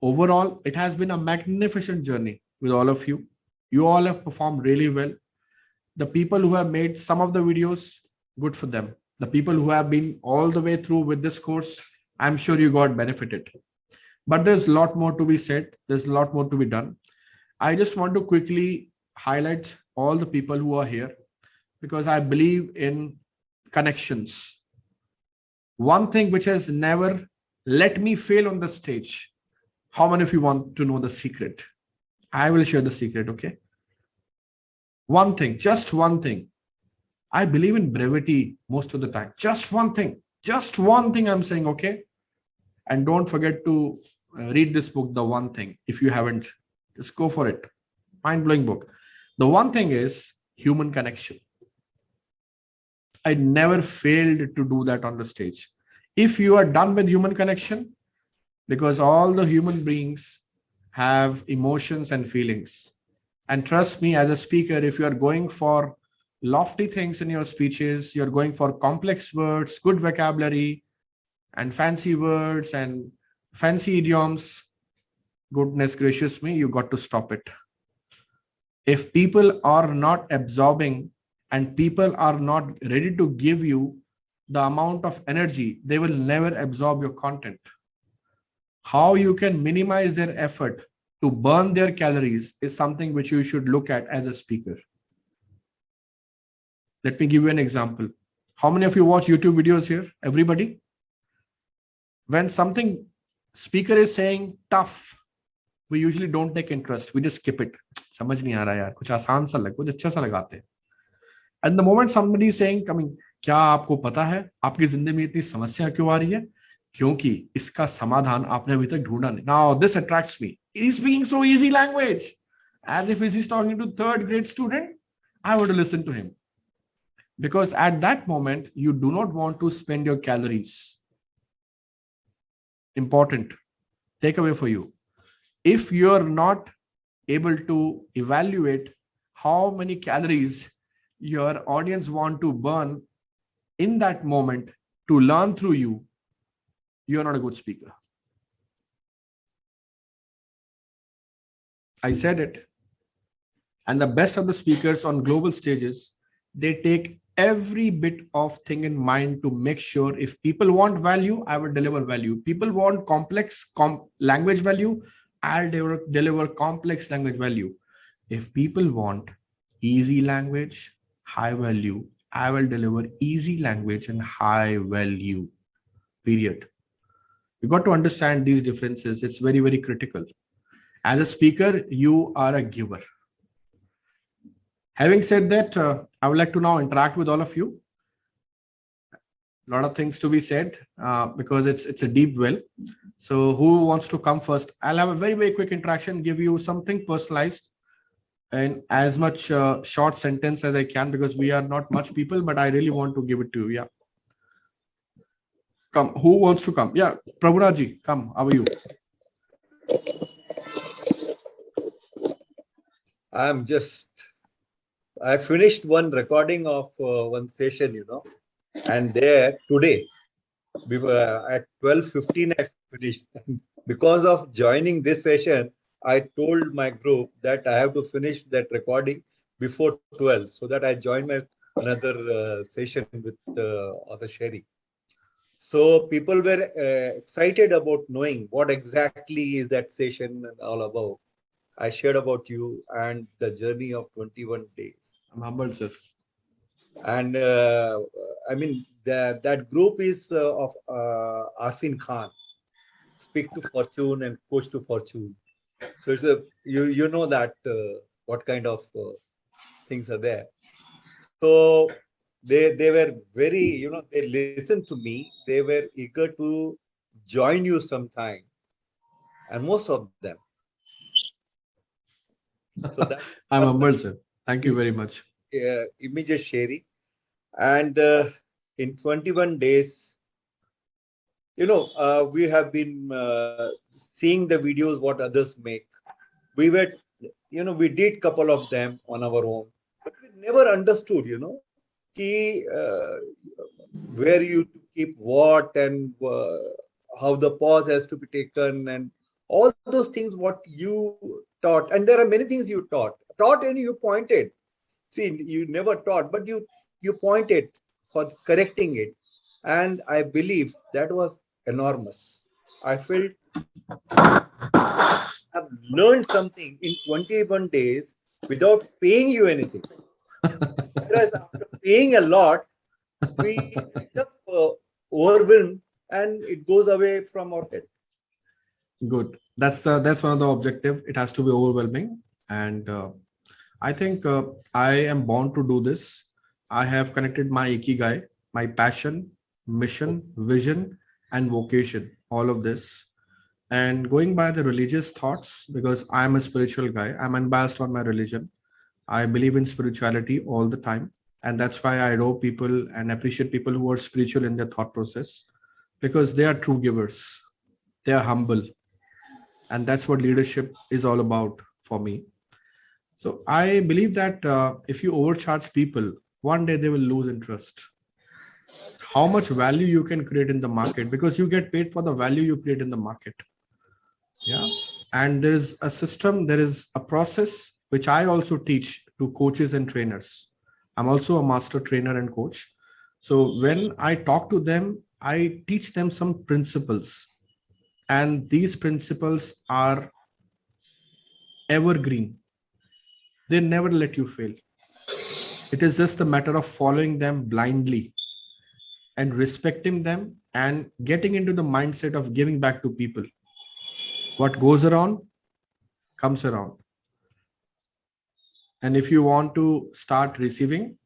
Speaker 1: overall, it has been a magnificent journey with all of you. You all have performed really well. The people who have made some of the videos, good for them. The people who have been all the way through with this course, I'm sure you got benefited. But there's a lot more to be said. There's a lot more to be done. I just want to quickly highlight all the people who are here because I believe in connections. One thing which has never let me fail on the stage. How many of you want to know the secret? I will share the secret, okay? One thing, just one thing. I believe in brevity most of the time. Just one thing I'm saying, okay? And don't forget to read this book, The One Thing. If you haven't, just go for it. Mind-blowing book. The one thing is human connection. I never failed to do that on the stage. If you are done with human connection, because all the human beings have emotions and feelings. And trust me, as a speaker, if you are going for lofty things in your speeches, you're going for complex words, good vocabulary, and fancy words and fancy idioms, goodness gracious me, you got to stop it. If people are not absorbing and people are not ready to give you the amount of energy, they will never absorb your content. How you can minimize their effort to burn their calories is something which you should look at as a speaker. Let me give you an example. How many of you watch YouTube videos here? Everybody? When something speaker is saying tough, we usually don't take interest. We just skip it. समझ नहीं आ रहा यार, कुछ आसान सा लग, कुछ अच्छा सा लगाते हैं. And the moment somebody is saying, क्या आपको पता है आपकी जिंदगी में इतनी समस्या क्यों आ रही है? क्योंकि इसका समाधान आपने अभी तक ढूंढा नहीं. Now this attracts me. He is speaking so easy language, as if he is talking to third grade student. I would listen to him, because at that moment you do not want to spend your calories. Important takeaway for you. If you are not able to evaluate how many calories your audience want to burn in that moment to learn through you, you are not a good speaker. I said it. And the best of the speakers on global stages, they take every bit of thing in mind to make sure if people want value, I will deliver value. People want complex language value, I'll deliver complex language value. If people want easy language, high value, I will deliver easy language and high value, period. You got to understand these differences. It's very, very critical. As a speaker, you are a giver. Having said that, I would like to now interact with all of you. A lot of things to be said because it's a deep well. So who wants to come first? I'll have a very, very quick interaction, give you something personalized in as much short sentence as I can, because we are not much people, but I really want to give it to you. Yeah. Come, who wants to come? Yeah, Prabhunaji, come. How are you?
Speaker 11: I finished one recording of one session, and there today, at 12:15 I finished. Because of joining this session, I told my group that I have to finish that recording before 12, so that I join another session with Author Sherry. So people were excited about knowing what exactly is that session and all about. I shared about you and the journey of 21 days.
Speaker 1: I'm humbled, sir.
Speaker 11: And I mean, that group is of Arfin Khan, Speak to Fortune and Coach to Fortune. So it's you know that what kind of things are there. So they were very, they listened to me. They were eager to join you sometime. And most of them. So
Speaker 1: I'm humbled, sir. Thank you very much.
Speaker 11: Immediate sharing. And in 21 days, we have been seeing the videos what others make. We were, we did couple of them on our own, but we never understood, where you keep what and how the pause has to be taken and all those things what you taught. And there are many things you taught and you pointed. See, you never taught, but you pointed for correcting it. And I believe that was enormous. I felt I've learned something in 21 days without paying you anything. Whereas after paying a lot, we end up overwhelmed and it goes away from our head.
Speaker 1: Good. That's one of the objective. It has to be overwhelming. And I think I am born to do this. I have connected my ikigai, my passion, mission, vision, and vocation, all of this. And going by the religious thoughts, because I'm a spiritual guy, I'm unbiased on my religion. I believe in spirituality all the time. And that's why I know people and appreciate people who are spiritual in their thought process, because they are true givers. They are humble. And that's what leadership is all about for me. So I believe that if you overcharge people, one day they will lose interest. How much value you can create in the market, because you get paid for the value you create in the market. Yeah. And there is a system, there is a process which I also teach to coaches and trainers. I'm also a master trainer and coach. So when I talk to them, I teach them some principles. And these principles are evergreen. They never let you fail. It is just a matter of following them blindly and respecting them and getting into the mindset of giving back to people. What goes around comes around. And if you want to start receiving,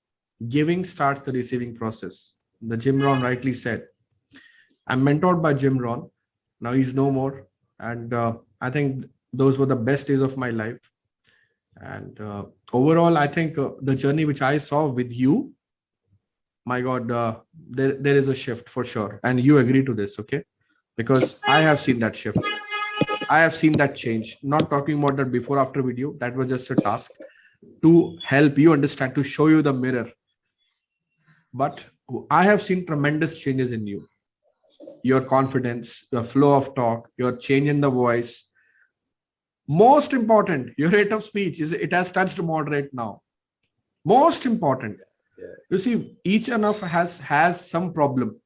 Speaker 1: giving starts the receiving process. The Jim Rohn rightly said. I'm mentored by Jim Rohn. Now he's no more. And I think those were the best days of my life. And overall, I think the journey which I saw with you, my God, there is a shift for sure. And you agree to this, okay? Because I have seen that shift. I have seen that change. Not talking about that before, after video. That was just a task to help you understand, to show you the mirror. But I have seen tremendous changes in you. Your confidence, your flow of talk, your change in the voice. Most important, your rate of speech it has touched moderate now. Most important. You see, each one of us has some problem.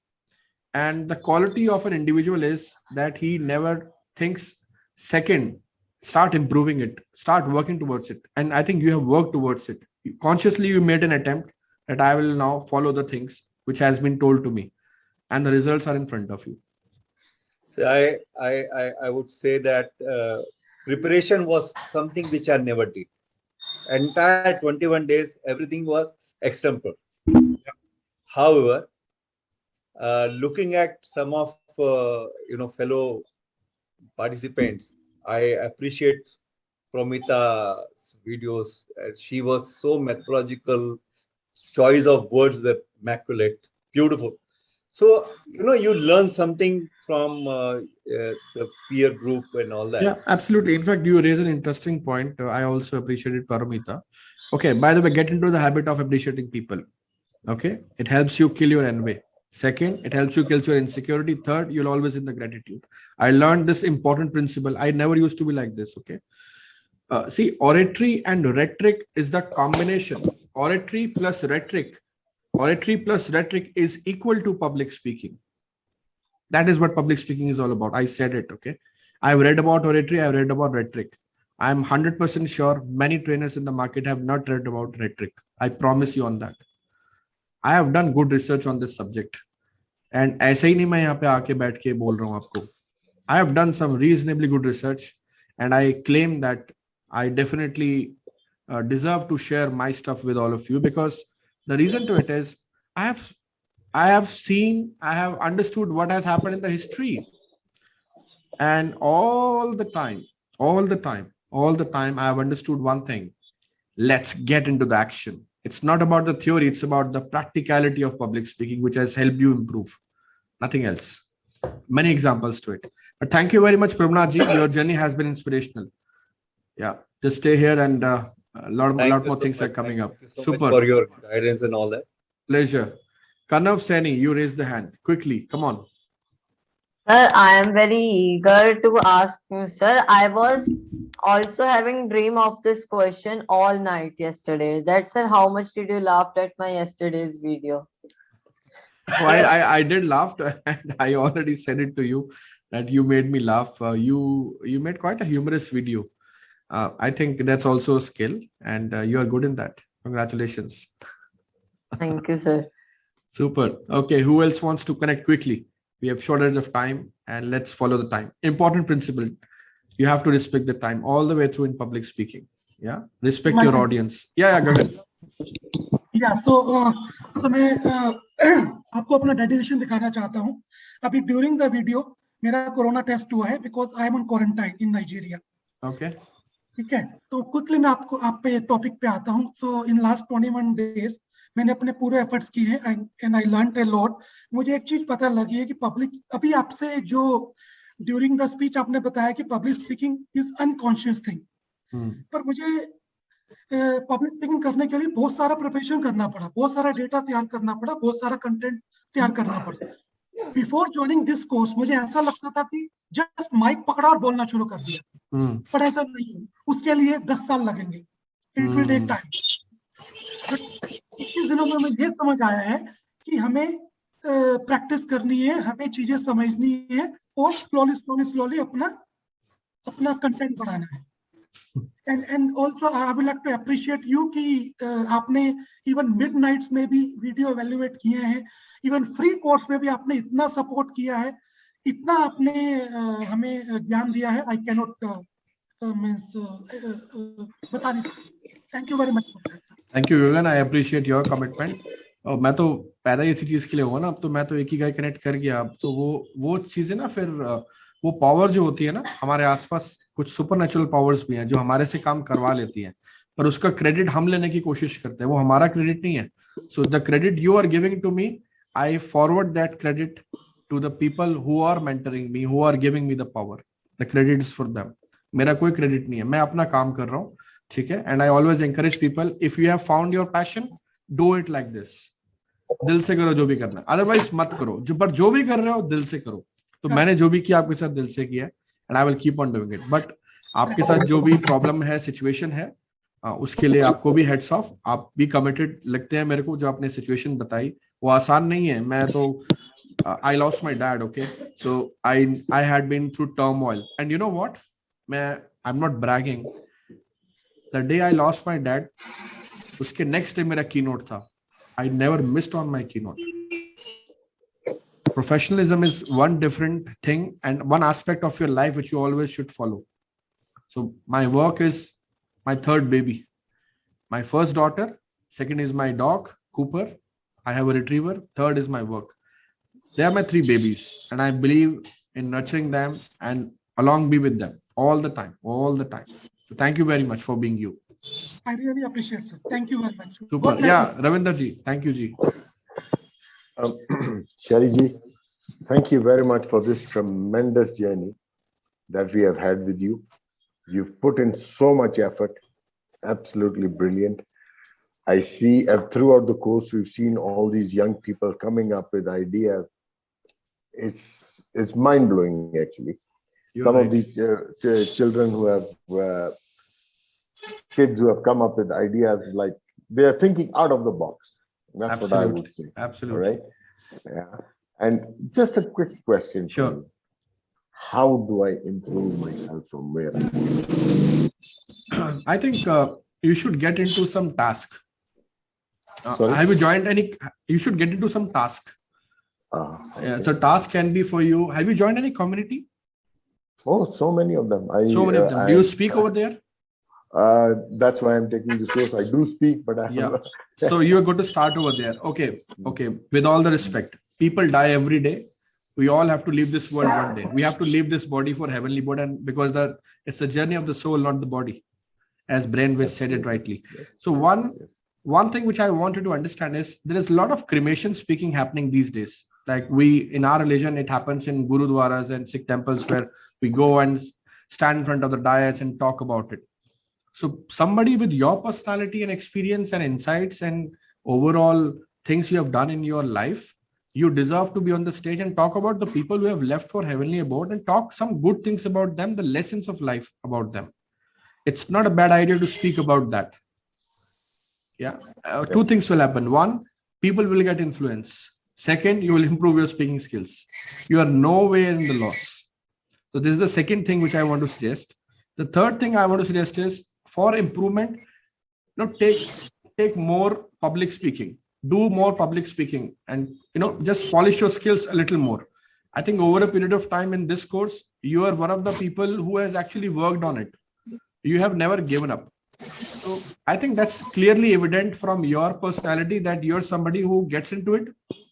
Speaker 1: And the quality of an individual is that he never thinks second, start improving it, start working towards it. And I think you have worked towards it. Consciously, you made an attempt that I will now follow the things which has been told to me. And the results are in front of you.
Speaker 11: So I would say that preparation was something which I never did. Entire 21 days, everything was extempore. However, looking at some of fellow participants, I appreciate Promita's videos. She was so methodical, choice of words that immaculate, beautiful. So you learn something from the peer group and all that.
Speaker 1: Yeah, absolutely. In fact, you raise an interesting point. I also appreciated Paramita. Okay, by the way, get into the habit of appreciating people. Okay, it helps you kill your envy. Second, it helps you kill your insecurity. Third, you'll always in the gratitude. I learned this important principle. I never used to be like this. Okay. See, oratory and rhetoric is the combination. Oratory plus rhetoric is equal to public speaking. That is what public speaking is all about. I said it. Okay. I've read about oratory. I've read about rhetoric. I'm 100% sure many trainers in the market have not read about rhetoric. I promise you on that. I have done good research on this subject. And ऐसे ही नहीं मैं यहाँ पे आके बैठ के बोल रहा हूँ आपको. I have done some reasonably good research, and I claim that I definitely deserve to share my stuff with all of you, because the reason to it is I have understood what has happened in the history, and all the time I have understood one thing: let's get into the action. It's not about the theory, it's about the practicality of public speaking, which has helped you improve. Nothing else. Many examples to it. But thank you very much, Prabhnath ji. Your journey has been inspirational. Yeah, just stay here, and a lot more things are coming up.
Speaker 11: So
Speaker 1: Super.
Speaker 11: much for your guidance and all that.
Speaker 1: Pleasure. Kanav Saini, you raised the hand. Quickly, come on.
Speaker 10: Sir, I am very eager to ask you, sir. I was also having dream of this question all night yesterday. That, sir, how much did you laugh at my yesterday's video?
Speaker 1: Oh, I did laugh, and I already said it to you that you made me laugh. You made quite a humorous video. I think that's also a skill, and you are good in that. Congratulations.
Speaker 10: Thank you, sir.
Speaker 1: Super. Okay, who else wants to connect quickly? We have shortage of time, and let's follow the time. Important principle. You have to respect the time all the way through in public speaking. Yeah. Respect your audience. Yeah, Gagan.
Speaker 3: Yeah, so मैं आपको अपना dedication दिखाना चाहता हूँ. अभी during the video मेरा corona test हुआ है because I am on quarantine in Nigeria.
Speaker 1: Okay.
Speaker 3: ठीक है, तो क्विकली मैं आप पे टॉपिक पे आता हूँ. सो इन लास्ट 21 डेज मैंने अपने पूरे एफर्ट्स किए हैं, and I learned a lot. मुझे एक चीज पता लगी है कि पब्लिक, अभी आपसे जो ड्यूरिंग द स्पीच आपने बताया कि public speaking is unconscious thing, पर मुझे पब्लिक स्पीकिंग करने के लिए बहुत सारा प्रिपरेशन करना पड़ा, बहुत सारा डेटा तैयार करना पड़ा, बहुत सारा कंटेंट तैयार करना पड़ा. बिफोर ज्वाइनिंग दिस कोर्स मुझे ऐसा लगता था कि जस्ट माइक पकड़ा और बोलना शुरू कर दिया, पर ऐसा नहीं है. उसके लिए 10 साल लगेंगे. It will take time. 21 दिनों में मुझे ये समझ आया है कि हमें प्रैक्टिस करनी है, हमें चीजें समझनी है, और स्लोली अपना कंटेंट बढ़ाना है. And also I would like to appreciate you कि आपने इवन मिडनाइट्स में भी वीडियो एवेल्युएट किए हैं, इवन फ्री कोर्स में भी आपने इतना सपोर्ट किया है, इतना आपने हमें ज्ञान दिया है. आई कैन नॉट मींस बता नहीं सकता. Thank you very much for that sir.
Speaker 1: Thank you Vivek, I appreciate your commitment. और मैं तो पैदा ही इसी चीज के लिए हुआ ना, अब तो मैं तो एक ही गाय कनेक्ट कर गया। अब तो वो चीजें ना, फिर वो पावर जो होती है ना, हमारे आसपास कुछ सुपर नेचुरल पावर्स भी हैं जो हमारे से काम करवा लेती हैं, पर उसका क्रेडिट हम लेने की कोशिश करते हैं, वो हमारा क्रेडिट नहीं है। So the credit you are giving to me, I forward that credit to the people who are mentoring me, who are giving me the power. The credit is for them, मेरा कोई credit नहीं है, मैं अपना काम कर रहा हूँ, ठीक है। And I always encourage people, if you have found your passion, do it like this, दिल से करो जो भी करना है, अदरवाइज मत करो। जो भी कर रहे हो दिल से करो। तो मैंने जो भी किया आपके साथ दिल से किया, and I will keep on doing it. But आपके साथ जो भी प्रॉब्लम है, सिचुएशन है, उसके लिए आपको भी हेड्स ऑफ। आप भी कमिटेड लगते हैं मेरे को, जो आपने सिचुएशन बताई वो आसान नहीं है। मैं तो I lost my dad, okay? So I had been through turmoil, and you know what? I'm not bragging. The day I lost my dad, उसके next day मेरा keynote था. I never missed on my keynote. Professionalism is one different thing and one aspect of your life which you always should follow. So my work is my third baby. My first daughter, second is my dog, Cooper. I have a retriever. Third is my work. They are my three babies, and I believe in nurturing them and along be with them all the time. So thank you very much for being you.
Speaker 3: I really appreciate, sir. Thank you very much.
Speaker 1: Super. Yeah, Ravinder ji, thank you ji.
Speaker 12: Shari ji, thank you very much for this tremendous journey that we have had with you. You've put in so much effort. Absolutely brilliant. I see throughout the course, we've seen all these young people coming up with ideas. It's mind-blowing, actually. Some of these children who have kids who have come up with ideas, like they are thinking out of the box. That's what I would say.
Speaker 1: Absolutely.
Speaker 12: Right? Yeah. And just a quick question.
Speaker 1: Sure.
Speaker 12: How do I improve myself from where I am?
Speaker 1: I think you should get into some task.
Speaker 12: Sorry?
Speaker 1: Have you joined any? You should get into some task.
Speaker 12: Okay.
Speaker 1: Yeah, so task can be for you. Have you joined any community?
Speaker 12: Oh, so many of them.
Speaker 1: So many of them. Do you speak over there?
Speaker 12: That's why I'm taking this course. I do speak, but I
Speaker 1: Yeah. So you are going to start over there. Okay. With all the respect, people die every day. We all have to leave this world one day. We have to leave this body for heavenly body, and because it's a journey of the soul, not the body, as Brainwaves said it rightly. So one thing which I wanted to understand is there is a lot of cremation speaking happening these days. Like in our religion, it happens in gurudwaras and Sikh temples where we go and stand in front of the dais and talk about it. So somebody with your personality and experience and insights and overall things you have done in your life, you deserve to be on the stage and talk about the people who have left for heavenly abode and talk some good things about them, the lessons of life about them. It's not a bad idea to speak about that. Yeah. Two things will happen. One, people will get influence. Second, you will improve your speaking skills. You are nowhere in the loss. So this is the second thing which I want to suggest. The third thing I want to suggest is for improvement, take more public speaking. Do more public speaking and just polish your skills a little more. I think over a period of time in this course, you are one of the people who has actually worked on it. You have never given up. So I think that's clearly evident from your personality that you're somebody who gets into it,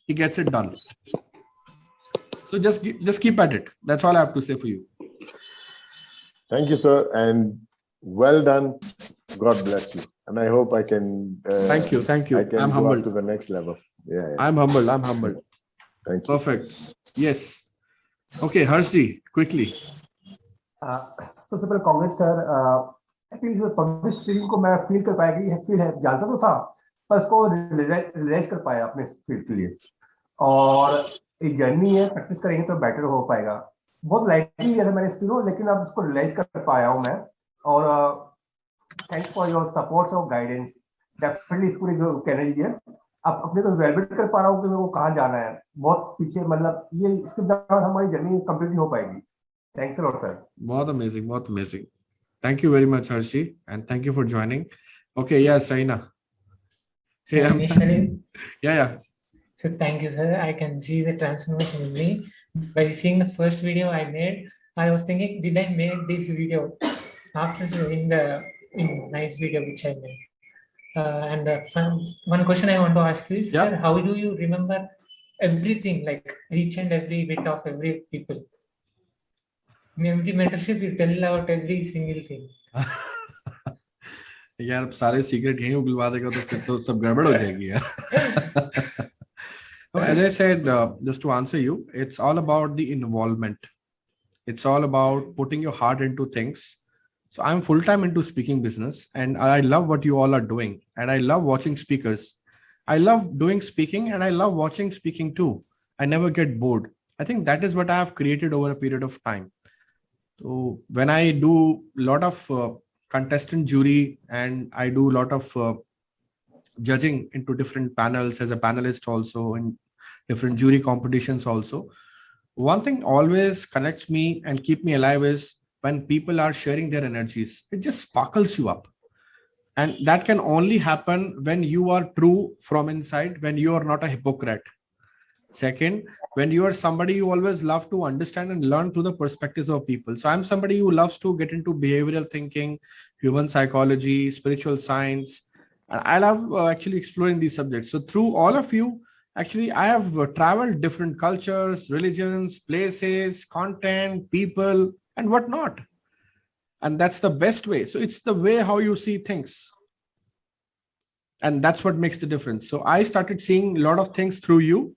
Speaker 1: he gets it done. So just keep at it. That's all I have to say for you.
Speaker 12: Thank you, sir, and well done. God bless you. And I hope I can.
Speaker 1: Thank you.
Speaker 12: I can
Speaker 1: I'm
Speaker 12: go
Speaker 1: humbled.
Speaker 12: up to the next level. Yeah.
Speaker 1: I'm humbled.
Speaker 12: Thank you.
Speaker 1: Perfect. Yes. Okay, Harshji, quickly.
Speaker 8: सबसे पहले Congress sir, actually public speaking को मैं feel कर पाया कि feel है, जानता तो था पर इसको रियलाइज कर पाया अपने फील्ड के लिए, और एक जर्नी है, प्रैक्टिस करेंगे तो बेटर हो पाएगा। बहुत लाइटली लिया था मैंने इसको, लेकिन अब इसको रियलाइज कर पाया हूँ मैं, और थैंक्स फॉर योर सपोर्ट्स और गाइडेंस। डेफिनेटली इस पूरी एनर्जी है, अब अपने को वैलिडेट कर पा रहा हूँ कि मेरे को कहाँ जाना है। बहुत पीछे, मतलब ये इसके दौरान हमारी जर्नी कंप्लीट हो पाएगी। Thanks a lot, sir.
Speaker 1: बहुत amazing. Thank you very much, Harshi, and thank you for joining. Okay, yeah, Saina.
Speaker 9: So initially,
Speaker 1: yeah.
Speaker 9: So thank you, sir. I can see the transformation in me. By seeing the first video I made, I was thinking, did I make this video? After seeing the nice video which I made. And one question I want to ask you is,
Speaker 1: Yeah.
Speaker 9: sir, how do you remember everything, like each and every bit of every people? In every mentorship, you tell out every single thing.
Speaker 1: यार अब सारे secret यहीं उगलवा देगा तो फिर तो सब गड़बड़ हो जाएगी यार. As I said, just to answer you, it's all about the involvement. It's all about putting your heart into things. So I'm full-time into speaking business, and I love what you all are doing, and I love watching speakers. I love doing speaking, and I love watching speaking too. I never get bored. I think that is what I have created over a period of time. So when I do a lot of contestant jury, and I do a lot of judging into different panels as a panelist also, in different jury competitions also, one thing always connects me and keep me alive is when people are sharing their energies. It just sparkles you up, and that can only happen when you are true from inside, when you are not a hypocrite. Second, when you are somebody you always love to understand and learn through the perspectives of people. So I'm somebody who loves to get into behavioral thinking, human psychology, spiritual science. And I love actually exploring these subjects. So through all of you, actually, I have traveled different cultures, religions, places, content, people, and whatnot. And that's the best way. So it's the way how you see things. And that's what makes the difference. So I started seeing a lot of things through you,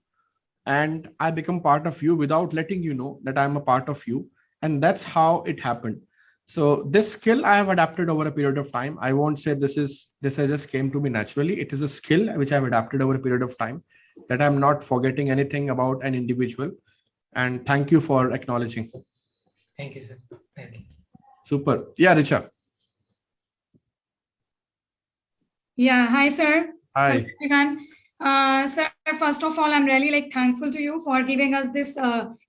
Speaker 1: and I become part of you without letting you know that I'm a part of you. And that's how it happened. So this skill I have adapted over a period of time. I won't say this has just came to me naturally. It is a skill which I've adapted over a period of time, that I'm not forgetting anything about an individual. And thank you for acknowledging.
Speaker 9: Thank you, sir. Thank you.
Speaker 1: Super. Yeah, Richa.
Speaker 6: Yeah, hi, sir.
Speaker 1: Hi.
Speaker 6: Sir, first of all, I'm really thankful to you for giving us this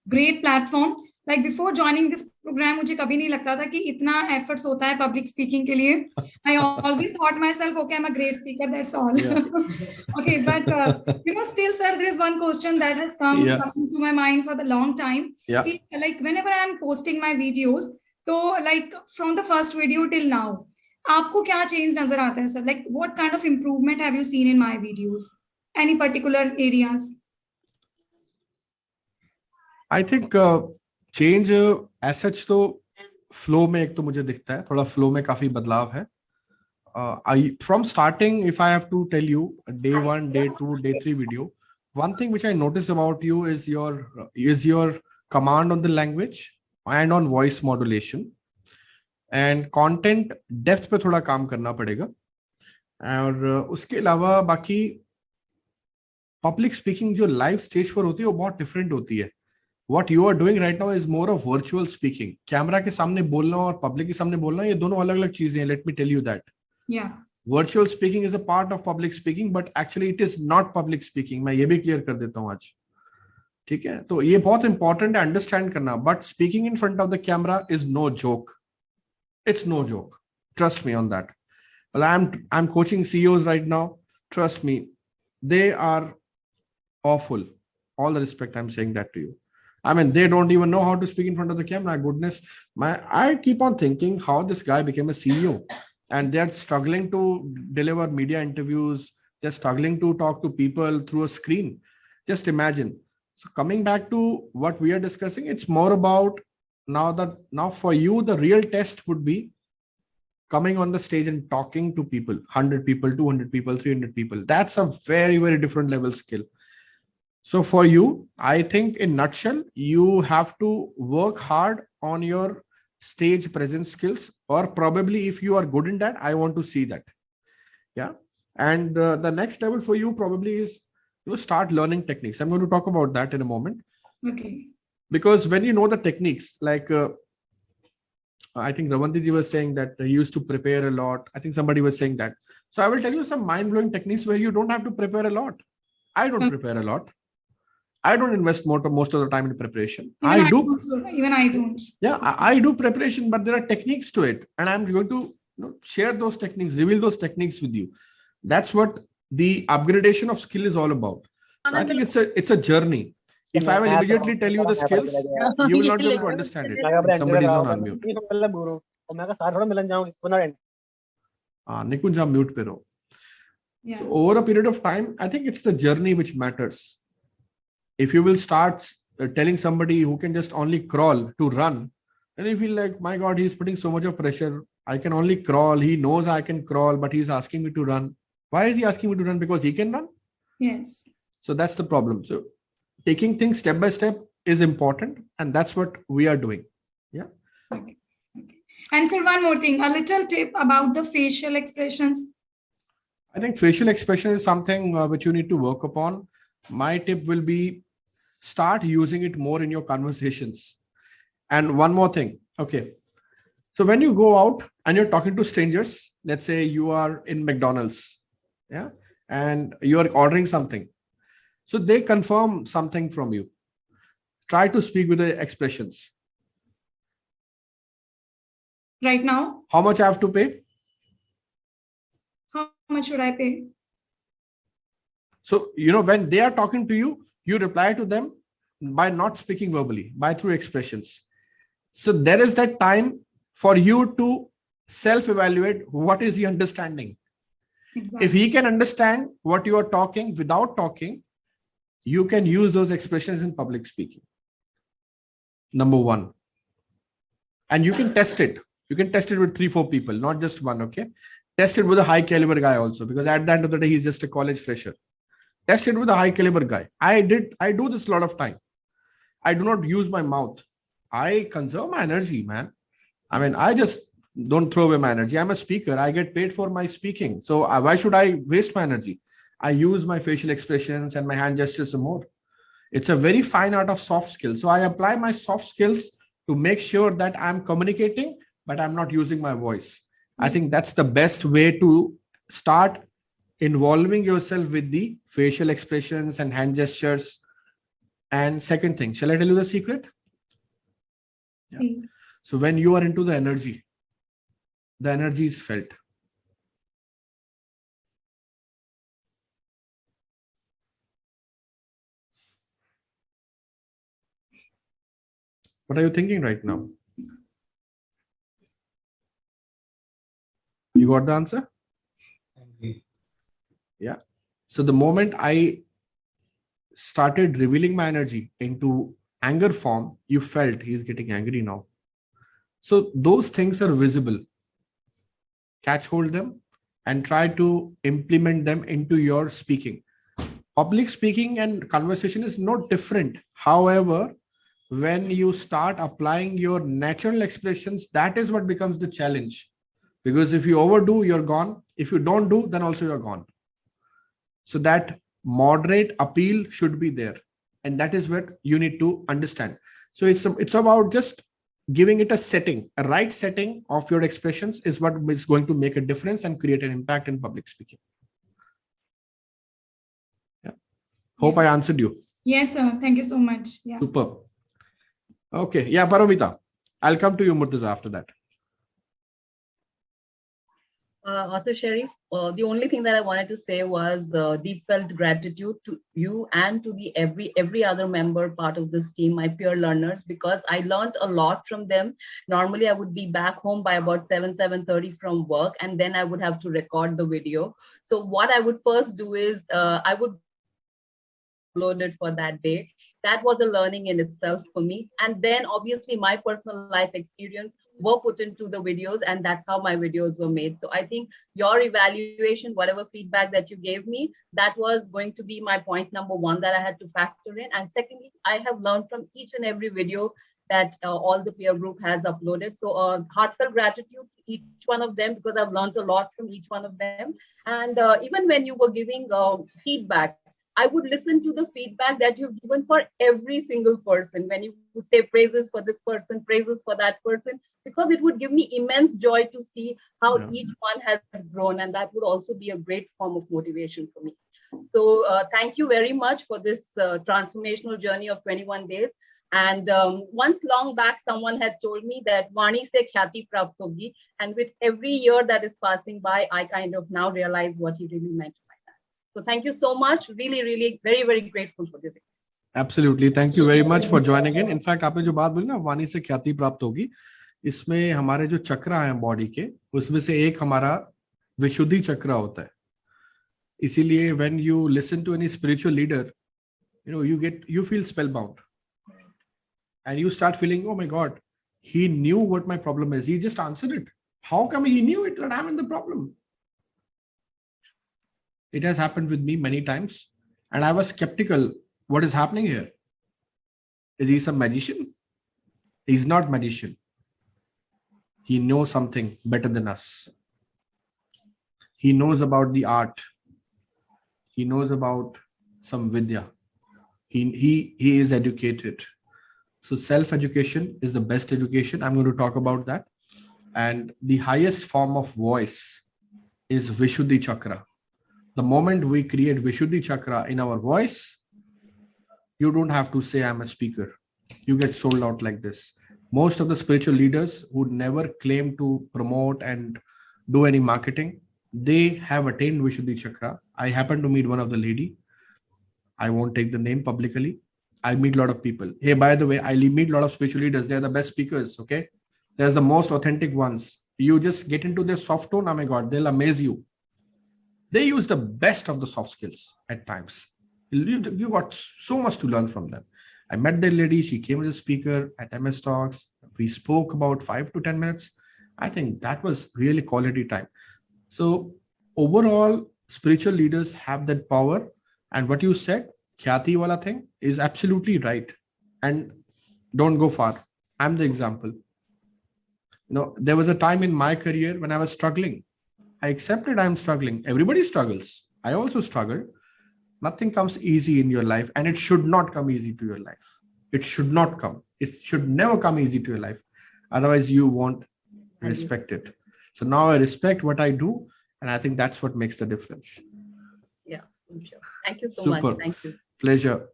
Speaker 6: great platform. Before joining this program, मुझे कभी नहीं लगता था कि इतना efforts होता है public speaking के लिए. I always thought myself, okay, I'm a great speaker, that's all.
Speaker 1: Yeah.
Speaker 6: Okay, but still, sir, there is one question that has come to my mind for the long time.
Speaker 1: Yeah.
Speaker 6: Whenever I'm posting my videos, so from the first video till now, आपको क्या change नजर आता है, sir? What kind of improvement have you seen in my videos? Any particular areas?
Speaker 1: I think change as such तो flow में एक तो मुझे दिखता है, थोड़ा flow में काफी बदलाव है. From starting, if I have to tell you, day 1, day 2, day 3 video, one thing which I noticed about you is your command on the language and on voice modulation. And content depth पे थोड़ा काम करना पड़ेगा. और उसके अलावा बाकी public speaking जो लाइव स्टेज पर होती है वो बहुत डिफरेंट होती है. What you are doing right now is more of virtual speaking. Camera के सामने बोलना और पब्लिक के सामने बोलना ये दोनों अलग अलग चीजें हैं. Let me tell you that.
Speaker 6: Yeah.
Speaker 1: Virtual speaking is a part of public speaking, but actually it is not public speaking. मैं ये भी क्लियर कर देता हूँ आज. ठीक है, तो ये बहुत इंपॉर्टेंट है अंडरस्टैंड करना. But speaking in front of the camera is no joke. It's no joke. Trust me on that. Well, I'm coaching CEOs right now. Trust me, they are awful. All the respect, I'm saying that to you. I mean, they don't even know how to speak in front of the camera. Goodness, I keep on thinking how this guy became a CEO, and they're struggling to deliver media interviews. They're struggling to talk to people through a screen. Just imagine. So coming back to what we are discussing, it's more about now for you, the real test would be coming on the stage and talking to people, 100 people, 200 people, 300 people. That's a very, very different level skill. So for you, I think in nutshell, you have to work hard on your stage presence skills, or probably if you are good in that, I want to see that. Yeah. And the next level for you probably is start learning techniques. I'm going to talk about that in a moment.
Speaker 6: Okay.
Speaker 1: Because when you know the techniques, like I think Ravandi ji was saying that he used to prepare a lot. I think somebody was saying that. So I will tell you some mind-blowing techniques where you don't have to prepare a lot. I don't prepare a lot. I don't invest most of the time in preparation.
Speaker 6: Even I don't.
Speaker 1: Yeah, I do preparation, but there are techniques to it. And I'm going to share those techniques, reveal those techniques with you. That's what the upgradation of skill is all about. So I think it's a journey. If I will immediately tell you the skills, you will not be able to understand it. Somebody is on unmute. Nikunj, mute पे रहो.
Speaker 6: Yeah.
Speaker 1: So over a period of time, I think it's the journey which matters. If you will start telling somebody who can just only crawl to run, and you feel like, my God, he's putting so much of pressure. I can only crawl. He knows I can crawl, but he's asking me to run. Why is he asking me to run? Because he can run?
Speaker 6: Yes.
Speaker 1: So that's the problem. So taking things step by step is important, and that's what we are doing. Yeah.
Speaker 6: Okay. And sir, one more thing, a little tip about the facial expressions.
Speaker 1: I think facial expression is something which you need to work upon. My tip will be start using it more in your conversations. And one more thing. Okay. So when you go out and you're talking to strangers, let's say you are in McDonald's, yeah, and you are ordering something. So they confirm something from you. Try to speak with the expressions.
Speaker 6: Right now,
Speaker 1: How much I have to pay?
Speaker 6: how much should I pay?
Speaker 1: So, when they are talking to you, you reply to them by not speaking verbally, by through expressions. So there is that time for you to self-evaluate what is he understanding.
Speaker 6: Exactly.
Speaker 1: If he can understand what you are talking without talking, you can use those expressions in public speaking. Number one. And you can test it. You can test it with 3-4 people, not just one, okay? Test it with a high caliber guy also, because at the end of the day, he's just a college fresher. Test it with a high caliber guy. I do this a lot of time. I do not use my mouth. I conserve my energy, man. I mean, I just don't throw away my energy. I'm a speaker. I get paid for my speaking. So why should I waste my energy? I use my facial expressions and my hand gestures some more. It's a very fine art of soft skills. So I apply my soft skills to make sure that I'm communicating, but I'm not using my voice. I think that's the best way to start involving yourself with the facial expressions and hand gestures. And second thing, shall I tell you the secret? Yeah.
Speaker 6: Please.
Speaker 1: So when you are into the energy is felt. What are you thinking right now? You got the answer? Yeah. So the moment I started revealing my energy into anger form, you felt he's getting angry now. So those things are visible. Catch hold them and try to implement them into your speaking. Public speaking and conversation is not different. However, when you start applying your natural expressions, that is what becomes the challenge. Because if you overdo, you're gone. If you don't do, then also you're gone. So that moderate appeal should be there. And that is what you need to understand. So it's about just giving it a setting, a right setting of your expressions is what is going to make a difference and create an impact in public speaking. Yeah. Hope I answered you.
Speaker 6: Yes, sir. Thank you so much. Yeah.
Speaker 1: Superb. Okay. Yeah, Paramita. I'll come to you, Murtaza, after that.
Speaker 7: Author Sharif, the only thing that I wanted to say was deep felt gratitude to you and to the every other member part of this team, my peer learners, because I learned a lot from them. Normally, I would be back home by about 7:30 from work, and then I would have to record the video. So what I would first do is I would upload it for that day. That was a learning in itself for me. And then obviously my personal life experience were put into the videos, and that's how my videos were made. So I think your evaluation, whatever feedback that you gave me, that was going to be my point number one that I had to factor in. And secondly, I have learned from each and every video that all the peer group has uploaded. So heartfelt gratitude to each one of them, because I've learned a lot from each one of them. And even when you were giving feedback, I would listen to the feedback that you've given for every single person. When you would say praises for this person, praises for that person, because it would give me immense joy to see how each one has grown. And that would also be a great form of motivation for me. So thank you very much for this transformational journey of 21 days. And once long back, someone had told me that Vani se khyati prapt hogi. And with every year that is passing by, I kind of now realize what he really meant. So thank you so much. Really, really, very, very grateful for this.
Speaker 1: Absolutely. Thank you very much for joining in. In fact, आपने जो बात बोली ना, वाणी से ख्याति प्राप्त होगी, इसमें हमारे जो चक्र हैं बॉडी के, उसमें से एक हमारा विशुद्धि चक्र होता है. इसीलिए when you listen to any spiritual leader, you feel spellbound, and you start feeling, oh my God, he knew what my problem is. He just answered it. How come he knew it that I'm in the problem? It has happened with me many times, and I was skeptical. What is happening here? Is he some magician? He's not magician. He knows something better than us. He knows about the art. He knows about some vidya. He is educated. So self-education is the best education. I'm going to talk about that. And the highest form of voice is Vishuddhi Chakra. The moment we create Vishuddhi Chakra in our voice, you don't have to say I'm a speaker. You get sold out like this. Most of the spiritual leaders who never claim to promote and do any marketing, they have attained Vishuddhi Chakra. I happen to meet one of the lady. I won't take the name publicly. I meet a lot of people. Hey, by the way, I meet a lot of spiritual leaders. They're the best speakers, okay? They're the most authentic ones. You just get into their soft tone, oh my God, they'll amaze you. They use the best of the soft skills at times. You got so much to learn from them. I met that lady. She came as a speaker at MS Talks. We spoke about 5 to 10 minutes. I think that was really quality time. So overall, spiritual leaders have that power. And what you said, Khyati wala thing, is absolutely right. And don't go far. I'm the example. There was a time in my career when I was struggling. I accepted I'm struggling. Everybody struggles. I also struggled. Nothing comes easy in your life, and it should not come easy to your life. It should not come. It should never come easy to your life. Otherwise, you won't respect it. So now I respect what I do, and I think that's what makes the difference.
Speaker 7: Yeah, I'm sure. Thank you so
Speaker 1: Super.
Speaker 7: much. Thank you.
Speaker 1: Pleasure.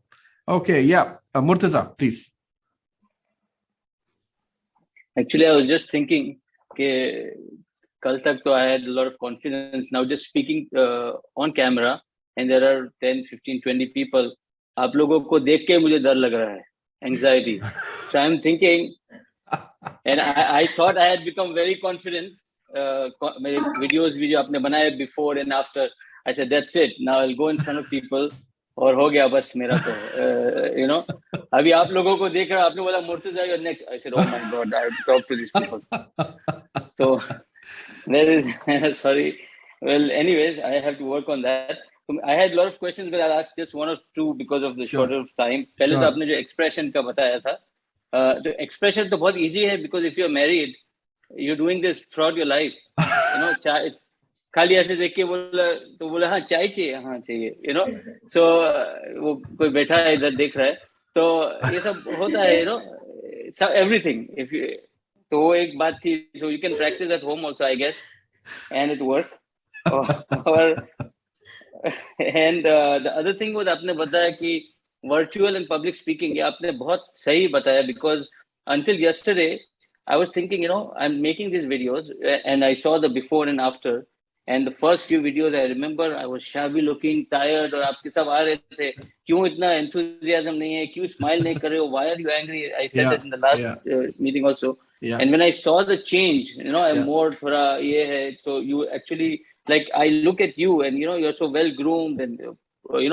Speaker 1: Okay, yeah. Murtaza, please.
Speaker 13: Actually, I was just thinking, okay, kal tak to I had a lot of confidence. Now just speaking on camera, and there are 10, 15, 20 people, आप लोगों को देख के मुझे डर लग रहा है, anxiety. So I'm thinking, and I thought I had become very confident. मेरे videos भी जो आपने बनाए before and after, I said that's it. Now I'll go in front of people. और हो गया बस मेरा तो, अभी आप लोगों को देख रहा, आपने बोला Murtaza you're next. I said, oh my God, I have to talk to these people. So there is, sorry. Well, anyways, I have to work on that. I had a lot of questions, but I'll ask just one or two because of the shorter of time. पहले तो आपने जो expression का बताया था, तो expression तो बहुत easy है because if you're married, you're doing this throughout your life. चाय खाली ऐसे देख के बोला हाँ चाय चाहिए, हाँ चाहिए, so वो कोई बैठा है इधर देख रहा है, तो ये सब होता है, so everything. If you, तो वो एक बात थी, so you can practice at home also, I guess, and it worked. And the other thing was आपने बताया कि virtual and public speaking, ये आपने बहुत सही बताया, because until yesterday I was thinking, I'm making these videos and I saw the before and after, and the first few videos I remember I was shabby looking, tired, और आपके सब आ रहे थे, क्यों इतना enthusiasm नहीं है, क्यों smile नहीं कर रहे हो, why are you angry? I said that in the last meeting also. And when I saw the change, I'm more थोड़ा ये है, so you actually, like, I look at you and you're so well groomed and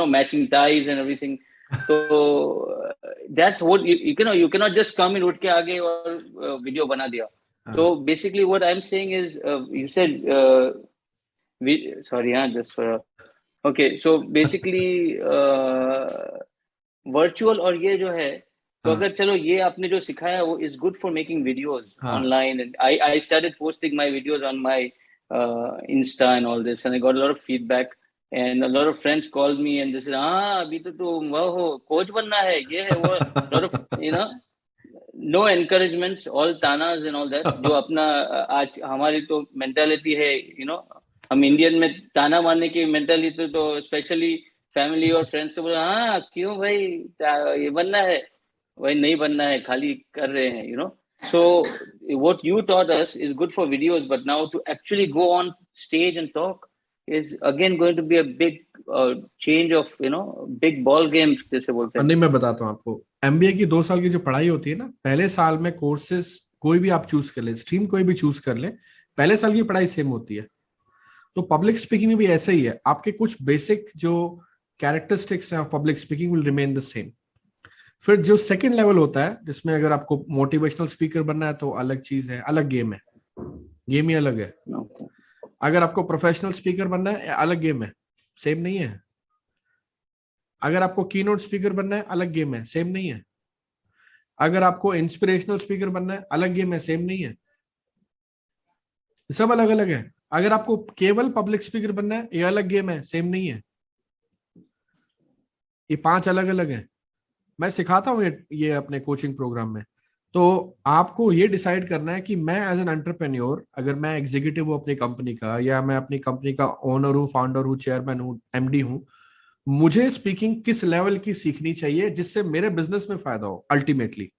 Speaker 13: matching ties and everything. So that's what you cannot just come in उठ के आगे और video बना दिया. So basically what I'm saying is, you said okay, so basically virtual और ये जो है, तो अगर चलो ये आपने जो सिखाया वो is good for making videos online, and I started posting my videos on my Insta and all this, and I got a lot of feedback, and a lot of friends called me and they said, अभी तो तुम वो coach बनना है, ये है वो, a lot of no encouragements, all tanas and all that. जो अपना आज हमारी तो mentality है, हम इंडियन में ताना मारने की mentality, तो especially family और friends तो बोले क्यों भाई ये बनना है, भाई नहीं बनना है, खाली कर रहे हैं, So what you taught us is good for videos, but now to actually go on stage and talk is again going to be a big change of, big ball game जैसे बोलते हैं.
Speaker 1: नहीं, मैं बताता हूँ आपको, MBA की 2 साल की जो पढ़ाई होती है ना, पहले साल में कोर्सेस कोई भी आप चूज कर ले, स्ट्रीम कोई भी चूज कर ले, पहले साल की पढ़ाई सेम होती है. तो पब्लिक स्पीकिंग में भी ऐसा ही है, आपके कुछ बेसिक जो कैरेक्टरिस्टिक्स हैं of public speaking will remain the same. फिर जो सेकंड लेवल होता है जिसमें अगर आपको मोटिवेशनल स्पीकर बनना है तो अलग चीज है, अलग गेम है, गेम ही अलग है। अगर आपको प्रोफेशनल स्पीकर बनना है अलग गेम है, सेम नहीं है। अगर आपको कीनोट स्पीकर बनना है अलग गेम है, सेम नहीं है। अगर आपको इंस्पिरेशनल स्पीकर बनना है अलग गेम है, सेम नहीं है। सब अलग अलग है। अगर आपको केवल पब्लिक स्पीकर बनना है ये अलग गेम है, सेम नहीं है। ये 5 अलग अलग है। मैं सिखाता हूँ ये अपने कोचिंग प्रोग्राम में। तो आपको ये डिसाइड करना है कि मैं एज एन एंटरप्रेन्योर, अगर मैं एग्जीक्यूटिव हूँ अपनी कंपनी का, या मैं अपनी कंपनी का ओनर हूँ, फाउंडर हूँ, चेयरमैन हूँ, एमडी हूँ, मुझे स्पीकिंग किस लेवल की सीखनी चाहिए जिससे मेरे बिजनेस में फायदा हो अल्टीमेटली।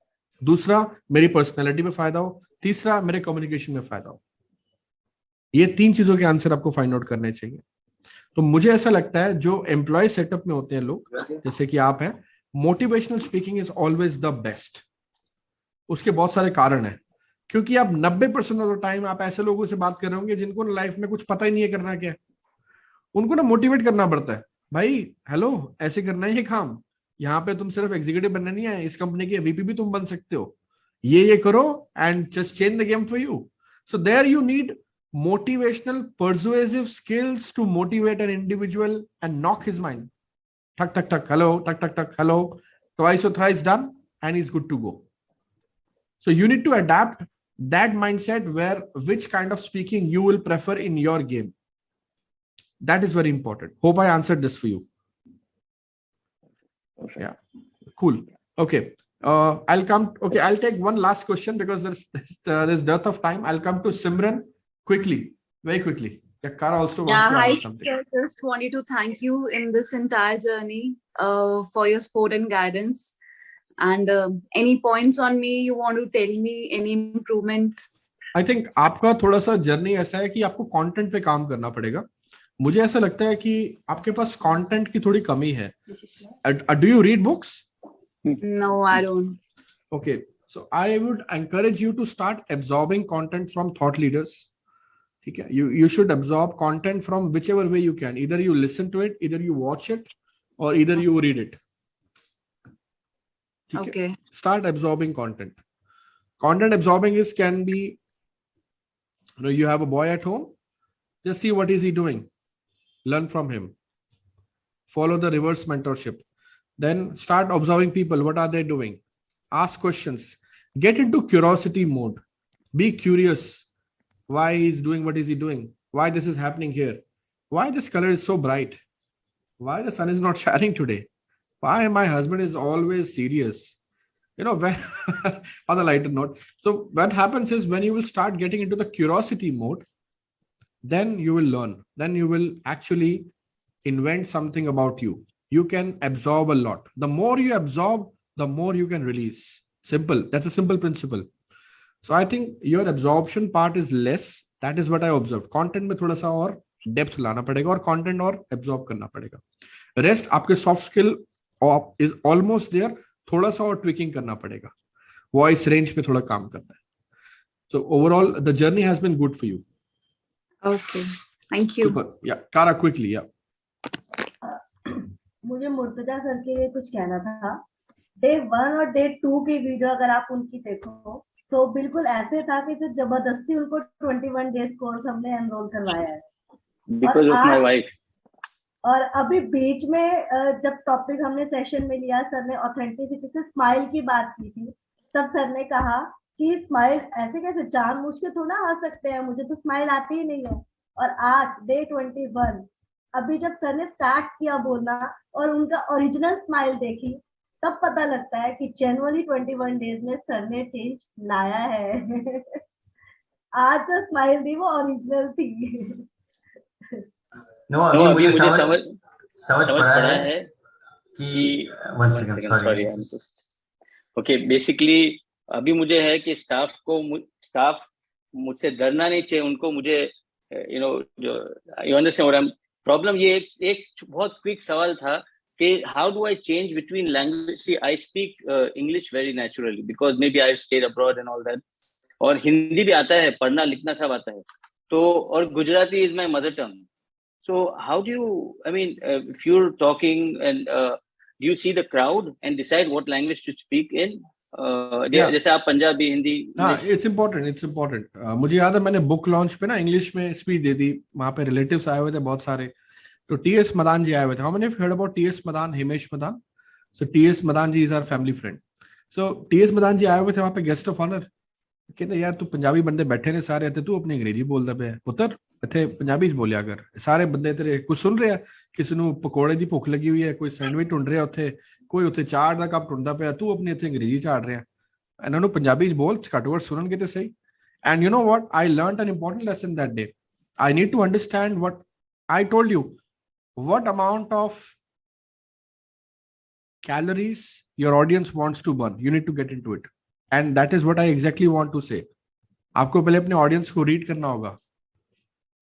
Speaker 1: दूसरा, मेरी पर्सनैलिटी में फायदा हो। तीसरा, मेरे कम्युनिकेशन में फायदा हो। ये 3 चीजों के आंसर आपको फाइंड आउट करने चाहिए। तो मुझे ऐसा लगता है जो एम्प्लॉय सेटअप में होते हैं लोग, जैसे कि आप हैं, motivational speaking is always the best. उसके बहुत सारे कारण हैं, क्योंकि आप 90% ऑफ द टाइम आप ऐसे लोगों से बात कर रहे होंगे जिनको लाइफ में कुछ पता ही नहीं है करना क्या है। उनको ना मोटिवेट करना पड़ता है, भाई हेलो ऐसे करना है ये काम, यहाँ पे तुम सिर्फ एग्जीक्यूटिव बनने नहीं आए, इस कंपनी के वीपी भी तुम बन सकते हो, ये करो and just change the game for you. So there you need motivational persuasive skills to motivate an individual and knock his mind. Tuck tuck tuck, hello, tuck tuck tuck, hello, twice or thrice done and he's good to go. So you need to adapt that mindset where which kind of speaking you will prefer in your game. That is very important. Hope I answered this for you. Yeah, cool. Okay, I'll take one last question because there's dearth of time. I'll come to Simran quickly, very quickly. Yeah, Kara also wants to ask something.
Speaker 14: Sir, just wanted to thank you in this entire journey for your support and guidance. And any points on me you want to tell me, any improvement?
Speaker 1: I think आपका थोड़ा सा journey ऐसा है कि आपको content पे काम करना पड़ेगा। मुझे ऐसा लगता है कि आपके पास कंटेंट की थोड़ी कमी है। Do you read books?
Speaker 14: No, I don't.
Speaker 1: Okay, so I would encourage you to start absorbing content from thought leaders. ठीक है, you should absorb content from whichever way you can. Either you listen to it, either you watch it, or either you read it. Okay. Start absorbing content. Content absorbing can be, you have a boy at home, just see what is he doing, learn from him, follow the reverse mentorship. Then start observing people, what are they doing, ask questions, get into curiosity mode, be curious. Why he's doing what is he doing? Why this is happening here? Why this color is so bright? Why the sun is not shining today? Why my husband is always serious? When on a lighter note. So what happens is when you will start getting into the curiosity mode, then you will learn. Then you will actually invent something about you. You can absorb a lot. The more you absorb, the more you can release. Simple. That's a simple principle. So I think your absorption part is less. That is what I observed. Content में थोड़ा सा और depth लाना पड़ेगा और content और absorb करना पड़ेगा. Rest आपके soft skill is almost there. थोड़ा सा और tweaking करना पड़ेगा. Voice range पे थोड़ा काम करना है. So overall, the journey has been good for you.
Speaker 14: Okay, thank you.
Speaker 1: Super. Yeah, Kara, quickly. Yeah.
Speaker 15: मुझे मुर्तजा सर के लिए कुछ कहना था। Day 1 और Day 2 की वीडियो अगर आप उनकी देखो तो बिल्कुल ऐसे था कि जो जबरदस्ती उनको 21 डेज कोर्स हमने एनरोल करवाया है।
Speaker 13: Because of my wife.
Speaker 15: और अभी बीच में जब टॉपिक हमने सेशन में लिया, सर ने ऑथेंटिसिटी से स्माइल की बात की थी, तब सर ने कहा कि स्माइल ऐसे कैसे जानबूझ के थोड़ा आ सकते हैं, मुझे तो स्माइल आती ही नहीं है। और आज Day 21 अभी जब सर ने स्टार्ट किया बोलना और उनका ओरिजिनल स्माइल देखी, तब पता लगता है कि जनवरी 21 डेज में सर ने चेंज लाया है। आज जो स्माइल थी वो ओरिजिनल थी।
Speaker 13: अभी मुझे समझ पड़ा है कि one second sorry. Okay, basically अभी मुझे है कि स्टाफ मुझसे डरना नहीं चाहिए, उनको मुझे you understand what I am problem. ये एक बहुत क्विक सवाल था कि how do I change between language. See I speak English very naturally because maybe I stayed abroad and all that, और हिंदी भी आता है, पढ़ना लिखना सब आता है, तो और Gujarati is my mother tongue. So how do you, I mean, if you're talking and do you see the crowd and decide what language to speak in? जैसे आप पंजाबी हिंदी
Speaker 1: हाँ, इट्स इम्पोर्टेंट मुझे याद है मैंने बुक लॉन्च पे ना इंग्लिश में स्पीच दे दी, वहां पे रिलेटिव्स आए हुए थे बहुत सारे, तो टीएस मदान जी आए हुए थे. How many have heard about TS Madan, Himesh Madan? So TS Madan ji is our family friend. So TS Madan ji आए हुए थे वहां पे गेस्ट ऑफ ऑनर. कहते यार तू पंजाबी बंदे बैठे ने सारे, तू अपनी अंग्रेजी बोलदा पे पुत्र, इत्थे पंजाबी च बोलिया कर. सारे बंदे तेरे कुछ सुन रहे हैं, किसी ਨੂੰ ਪਕੌੜੇ ਦੀ ਭੁੱਖ ਲੱਗੀ ਹੋਈ ਹੈ, ਕੋਈ ਸੈਂਡਵਿਚ ਢੂੰਡ ਰਿਹਾ ਉੱਥੇ, ਕੋਈ ਉੱਥੇ ਚਾਹ ਦਾ ਕੱਪ ਢੂੰਡਦਾ ਪਿਆ, ਤੂੰ ਆਪਣੀ ਇੱਥੇ ਅੰਗਰੇਜ਼ੀ ਝਾੜ ਰਿਹਾ. ਇਹਨਾਂ ਨੂੰ ਪੰਜਾਬੀ ਚ ਬੋਲ, ਘੱਟੋ ਘੱਟ ਸੁਣਨਗੇ ਤੇ ਸਹੀ. And you know what? I learned an important lesson that day. I need to understand what I told you. What amount of calories your audience wants to burn. You need to get into it. And that is what I exactly want to say. आपको पहले अपने audience को read करना होगा.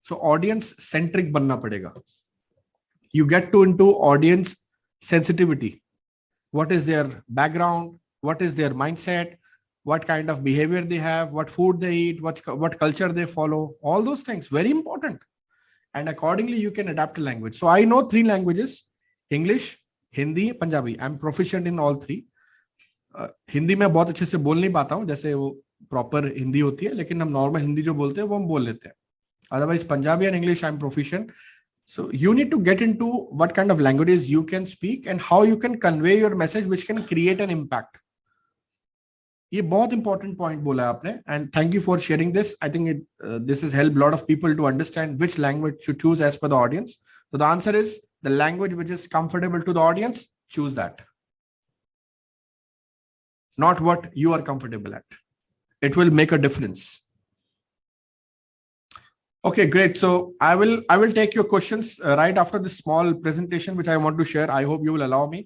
Speaker 1: So audience centric बनना पड़ेगा. You get to into audience sensitivity. What is their background? What is their mindset? What kind of behavior they have? What food they eat? What culture they follow? All those things, very important. And accordingly, you can adapt a language. So I know 3 languages: English, Hindi, Punjabi. I'm proficient in all 3. Hindi में बहुत अच्छे से बोल नहीं पाता हूँ, जैसे वो प्रॉपर हिंदी होती है, लेकिन हम नॉर्मल हिंदी जो बोलते हैं वो हम बोल लेते हैं. Otherwise, Punjabi and English, I'm proficient. So you need to get into what kind of languages you can speak and how you can convey your message, which can create an impact. ये बहुत important point बोला है आपने, and thank you for sharing this. I think this has helped a lot of people to understand which language to choose as per the audience. So the answer is the language which is comfortable to the audience, choose that. Not what you are comfortable at. It will make a difference. Okay, great. So I will take your questions right after this small presentation, which I want to share. I hope you will allow me.